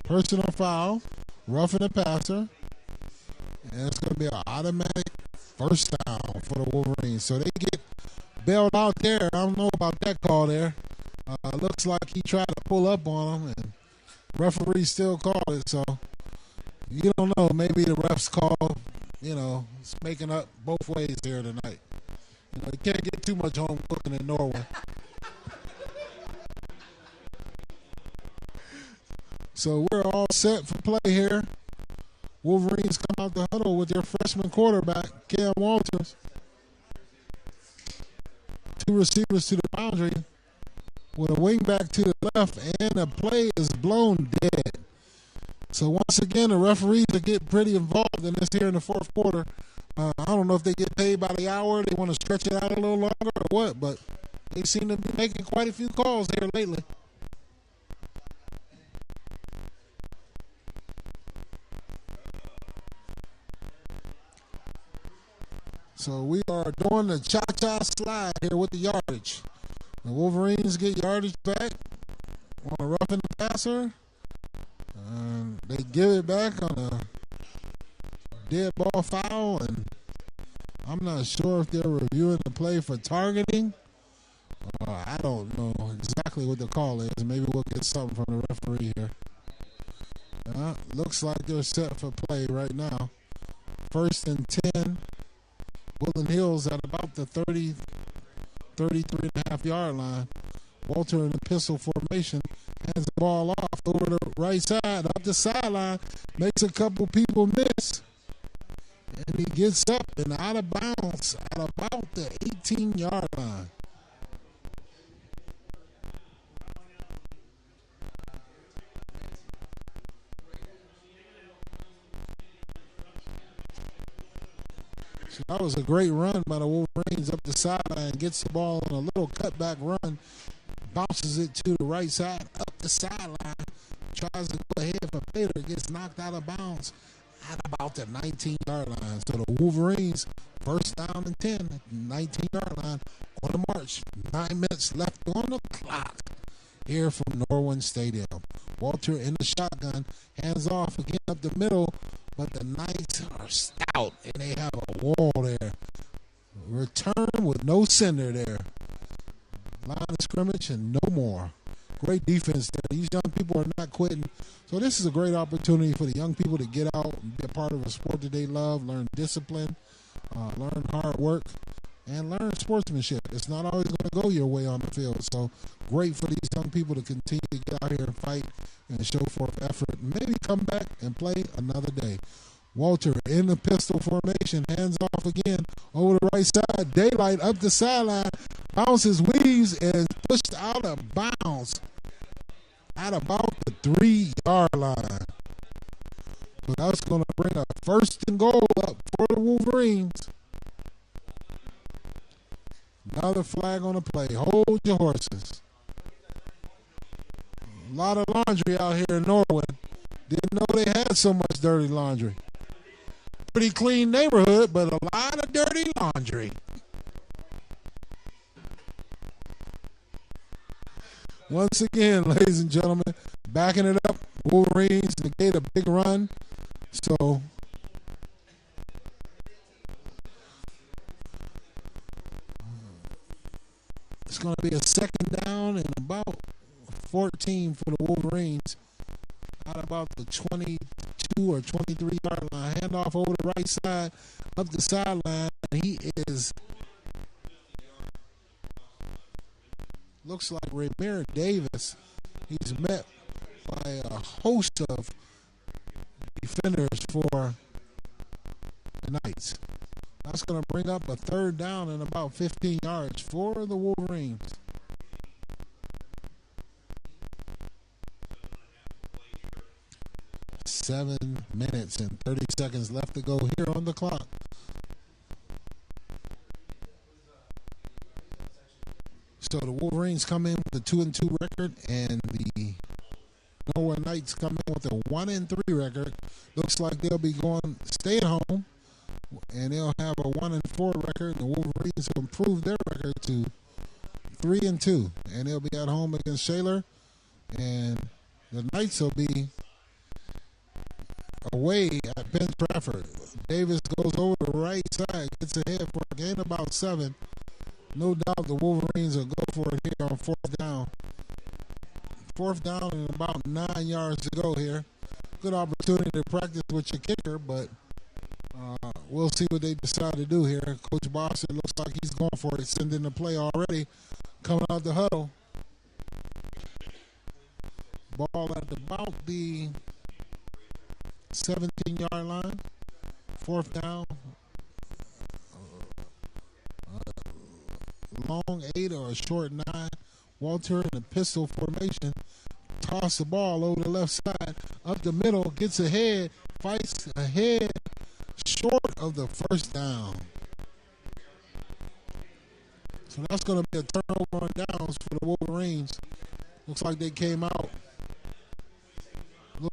Personal foul, roughing the passer, and it's going to be an automatic first down for the Wolverines. So they get bailed out there. I don't know about that call there. Looks like he tried to pull up on him, and referee still called it. So you don't know. Maybe the refs call, it's making up both ways here tonight. You can't get too much home cooking in Norway. So we're all set for play here. Wolverines come out the huddle with their freshman quarterback, Cam Walters. 2 receivers to the boundary with a wingback to the left, and the play is blown dead. So once again, the referees are getting pretty involved in this here in the fourth quarter. I don't know if they get paid by the hour, they want to stretch it out a little longer or what, but they seem to be making quite a few calls here lately. So we are doing the cha-cha slide here with the yardage. The Wolverines get yardage back on a roughing the passer. They give it back on a dead ball foul, and I'm not sure if they're reviewing the play for targeting. I don't know exactly what the call is. Maybe we'll get something from the referee here. Looks like they're set for play right now. 1st and 10. Woodland Hills at about the 33.5-yard line. Walter in the pistol formation hands the ball off over the right side, up the sideline, makes a couple people miss, and he gets up and out of bounds at about the 18-yard line. So that was a great run by the Wolverines up the sideline. Gets the ball on a little cutback run. Bounces it to the right side, up the sideline. Tries to go ahead for Pater. Gets knocked out of bounds at about the 19-yard line. So the Wolverines, 1st down and 10 at the 19-yard line on the march. 9 minutes left on the clock here from Norwin Stadium. Walter in the shotgun. Hands off again up the middle. But the Knights are stout, and they have a wall there. Return with no sender there. Line of scrimmage and no more. Great defense there. These young people are not quitting. So this is a great opportunity for the young people to get out and be a part of a sport that they love, learn discipline, learn hard work, and learn sportsmanship. It's not always going to go your way on the field. So great for these young people to continue to get out here and fight and show forth effort. Maybe come back and play another day. Walter in the pistol formation, hands off again over the right side. Daylight up the sideline, bounces, weaves, and is pushed out of bounds at about the 3-yard line. So that's going to bring a 1st and goal up for the Wolverines. Another flag on the play. Hold your horses. A lot of laundry out here in Norwin. Didn't know they had so much dirty laundry. Pretty clean neighborhood, but a lot of dirty laundry. Once again, ladies and gentlemen, backing it up. Wolverines negate a big run. So it's going to be a second down and about 14 for the Wolverines. Out about the 22 or 23 yard line. Handoff over the right side, up the sideline. He is, looks like Ramir Davis. He's met by a host of defenders for the Knights. That's going to bring up a third down and about 15 yards for the Wolverines. Seven minutes and 30 seconds left to go here on the clock. So the Wolverines come in with a 2-2 record, and the Norwin Knights come in with a 1-3 record. Looks like they'll be stay at home, and they'll have a 1-4 record. The Wolverines will improve their record to 3-2, and they'll be at home against Shaler, and the Knights will be away at Penn Trafford. Davis goes over the right side, gets ahead for a gain about 7. No doubt the Wolverines will go for it here on fourth down. Fourth down and about 9 yards to go here. Good opportunity to practice with your kicker, but we'll see what they decide to do here. Coach Boss, it looks like he's going for it, sending the play already, coming out the huddle. Ball at about the 17-yard line. Fourth down. Long 8 or a short 9. Walter in a pistol formation. Toss the ball over the left side. Up the middle. Gets ahead. Fights ahead. Short of the first down. So that's going to be a turnover on downs for the Wolverines. Looks like they came out.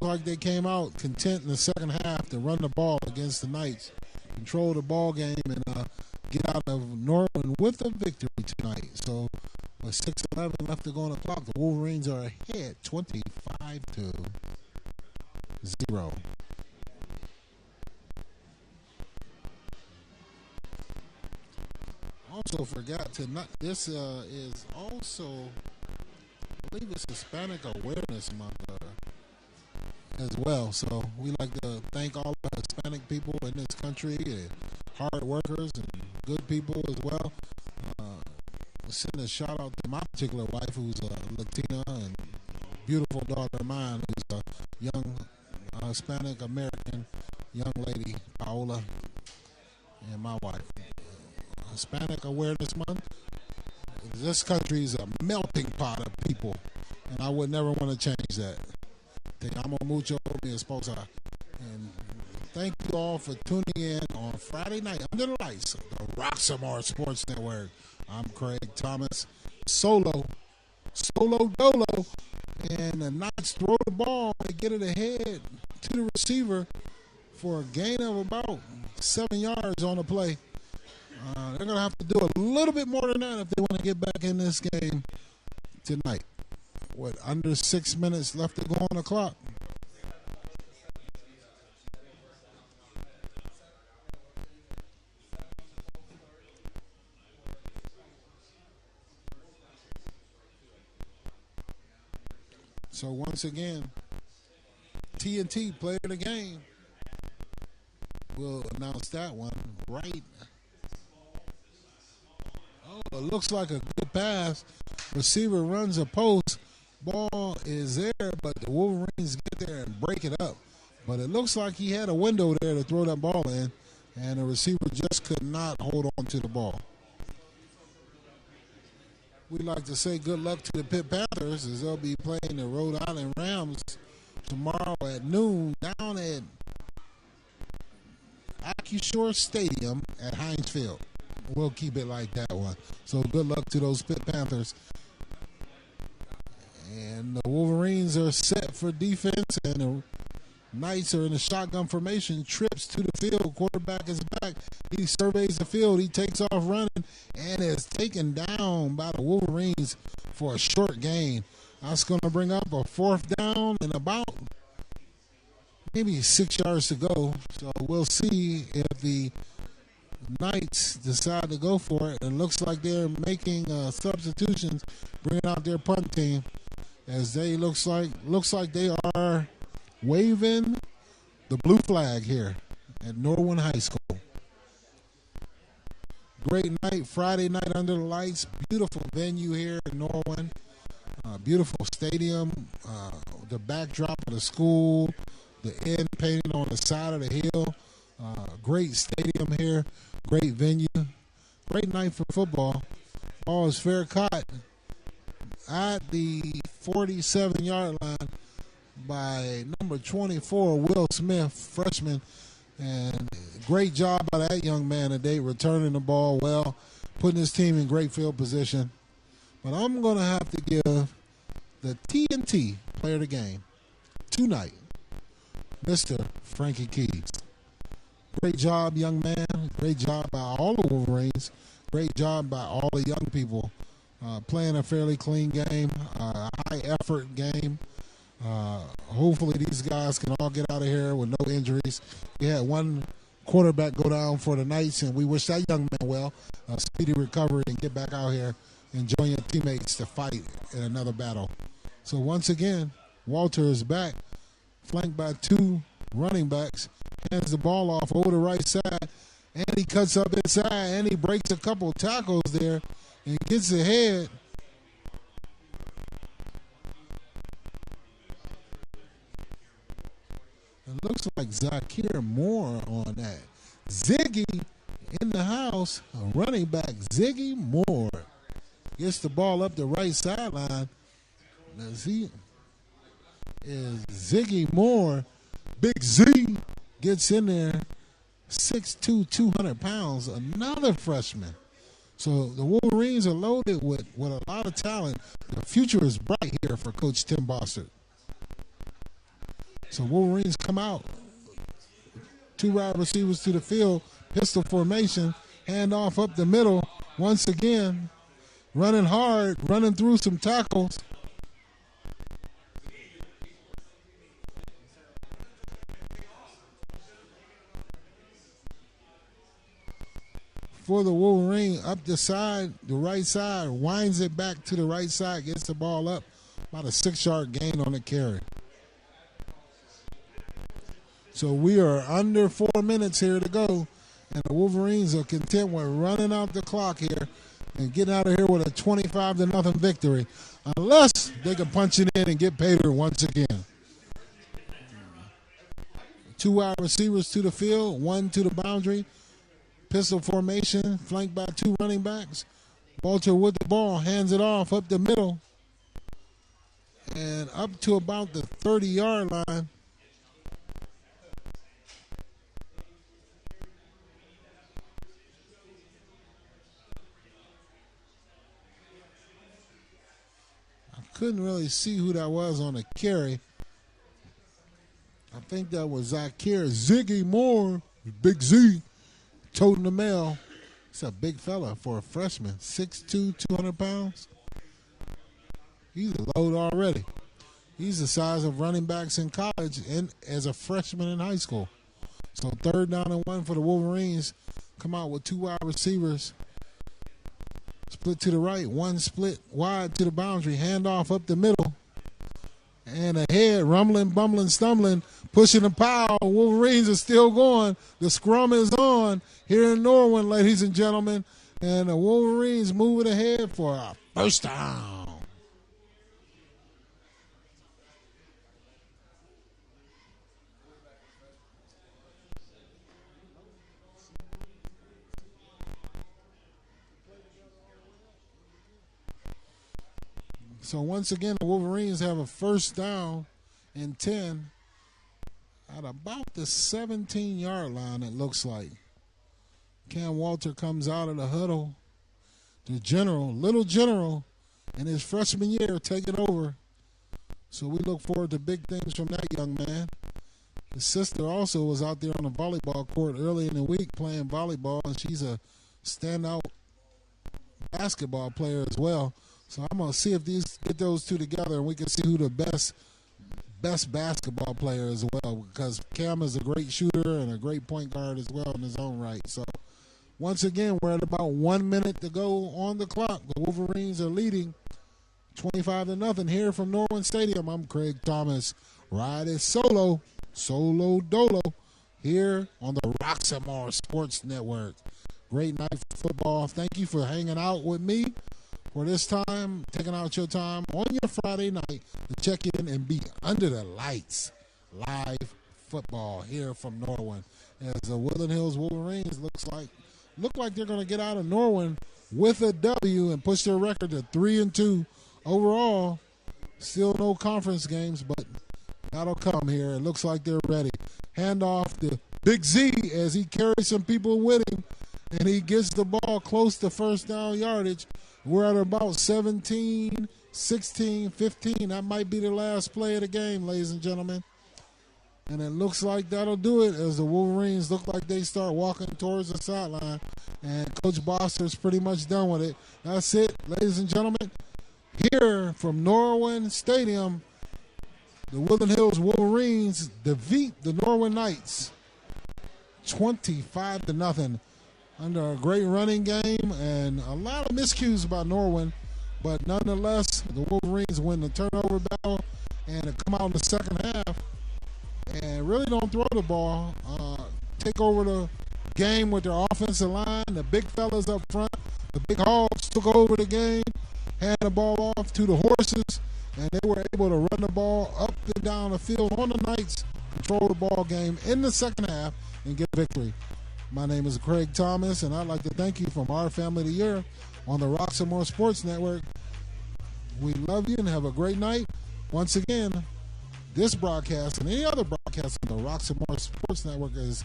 Content in the second half to run the ball against the Knights. Control the ball game and get out of Norwin with a victory tonight. So with 6:11 left to go on the clock, the Wolverines are ahead 25-0. Also forgot tonight, this is also, I believe it's Hispanic Awareness Month as well. So we like to thank all the Hispanic people in this country, and hard workers and good people as well. Send a shout out to my particular wife, who's a Latina, and beautiful daughter of mine, who's a young Hispanic American young lady, Paola, and my wife. Hispanic Awareness Month. This country is a melting pot of people, and I would never want to change that. Te amo mucho, mi esposa. And thank you all for tuning in on Friday night under the lights of the Roxamore Sports Network. I'm Craig Thomas, solo dolo, and the Knights throw the ball and get it ahead to the receiver for a gain of about 7 yards on the play. They're going to have to do a little bit more than that if they want to get back in this game tonight. With under 6 minutes left to go on the clock. So once again, TNT player of the game. We'll announce that one right. Oh, it looks like a good pass. Receiver runs a post. Ball is there, but the Wolverines get there and break it up. But it looks like he had a window there to throw that ball in, and the receiver just could not hold on to the ball. We'd like to say good luck to the Pitt Panthers as they'll be playing the Rhode Island Rams tomorrow at noon down at AccuShore Stadium at Heinz Field. We'll keep it like that one. So good luck to those Pitt Panthers. And the Wolverines are set for defense, and the Knights are in a shotgun formation. Trips to the field. Quarterback is back. He surveys the field. He takes off running and is taken down by the Wolverines for a short gain. That's going to bring up a fourth down and about maybe 6 yards to go. So we'll see if the Knights decide to go for it. And looks like they're making substitutions, bringing out their punt team, as they looks like they are waving the blue flag here at Norwin High School. Great night, Friday night under the lights. Beautiful venue here in Norwin. Beautiful stadium. The backdrop of the school. The end painted on the side of the hill. Great stadium here. Great venue. Great night for football. Ball is fair caught at the 47-yard line by number 24, Will Smith, freshman. And great job by that young man today, returning the ball well, putting his team in great field position. But I'm going to have to give the TNT player of the game tonight, Mr. Frankie Keys. Great job, young man. Great job by all the Wolverines. Great job by all the young people playing a fairly clean game, high-effort game. Hopefully these guys can all get out of here with no injuries. We had one quarterback go down for the Knights, and we wish that young man well, a speedy recovery, and get back out here and join your teammates to fight in another battle. So once again, Walter is back, flanked by two running backs, hands the ball off over the right side, and he cuts up inside, and he breaks a couple tackles there and gets ahead. It looks like Zakir Moore on that. Ziggy in the house, a running back, Ziggy Moore. Gets the ball up the right sideline. Let's see. Is Ziggy Moore. Big Z gets in there. 6'2", 200 pounds. Another freshman. So the Wolverines are loaded with a lot of talent. The future is bright here for Coach Tim Bossert. So Wolverines come out. Two wide receivers to the field. Pistol formation. Handoff up the middle. Once again, running hard, running through some tackles. For the Wolverine, up the side, the right side, winds it back to the right side, gets the ball up. About a 6-yard gain on the carry. So we are under 4 minutes here to go, and the Wolverines are content with running out the clock here and getting out of here with a 25-0 victory, unless they can punch it in and get Pater once again. Two wide receivers to the field, one to the boundary. Pistol formation, flanked by two running backs. Walter with the ball, hands it off up the middle and up to about the 30-yard line. Couldn't really see who that was on the carry. I think that was Zakir Ziggy Moore, Big Z, toting the mail. It's a big fella for a freshman, 6'2", 200 pounds. He's a load already. He's the size of running backs in college and as a freshman in high school. So 3rd down and 1 for the Wolverines. Come out with two wide receivers. Split to the right, one split wide to the boundary, handoff up the middle. And ahead, rumbling, bumbling, stumbling, pushing the pile. Wolverines are still going. The scrum is on here in Norwin, ladies and gentlemen. And the Wolverines moving ahead for a first down. So once again, the Wolverines have a first down and 10 at about the 17-yard line, it looks like. Cam Walter comes out of the huddle. The general, little general, in his freshman year, taking over. So we look forward to big things from that young man. His sister also was out there on the volleyball court early in the week playing volleyball, and she's a standout basketball player as well. So I'm going to see if these get those two together, and we can see who the best basketball player as well, because Cam is a great shooter and a great point guard as well in his own right. So once again, we're at about 1 minute to go on the clock. The Wolverines are leading 25-0 here from Norwin Stadium. I'm Craig Thomas, riding solo dolo, here on the Roxamore Sports Network. Great night for football. Thank you for hanging out with me for this time, taking out your time on your Friday night to check in and be under the lights. Live football here from Norwin, as the Woodland Hills Wolverines look like they're going to get out of Norwin with a W and push their record to 3-2 overall. Still no conference games, but that'll come here. It looks like they're ready. Hand off to Big Z as he carries some people with him, and he gets the ball close to first down yardage. We're at about 17, 16, 15. That might be the last play of the game, ladies and gentlemen. And it looks like that'll do it, as the Wolverines look like they start walking towards the sideline. And Coach Boster's pretty much done with it. That's it, ladies and gentlemen. Here from Norwin Stadium, the Woodland Hills Wolverines defeat the Norwin Knights 25-0 under a great running game and a lot of miscues by Norwin. But nonetheless, the Wolverines win the turnover battle and come out in the second half and really don't throw the ball. Take over the game with their offensive line. The big fellas up front, the big hogs, took over the game, hand the ball off to the horses, and they were able to run the ball up and down the field on the Knights, control the ball game in the second half, and get victory. My name is Craig Thomas, and I'd like to thank you from our family of the year on the Roxamore Sports Network. We love you and have a great night. Once again, this broadcast and any other broadcast on the Roxamore Sports Network is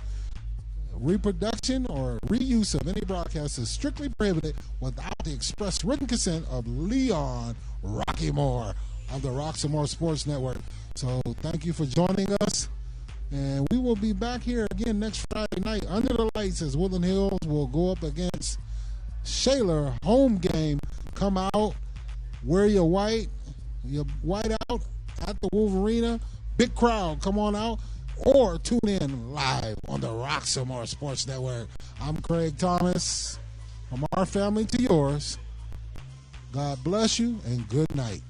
reproduction or reuse of any broadcast is strictly prohibited without the express written consent of Leon Rockymore of the Roxamore Sports Network. So thank you for joining us, and we will be back here again next Friday night under the lights as Woodland Hills will go up against Shaler. Home game. Come out, wear your white out at the Wolverina. Big crowd, come on out, or tune in live on the Roxamore Sports Network. I'm Craig Thomas, from our family to yours. God bless you and good night.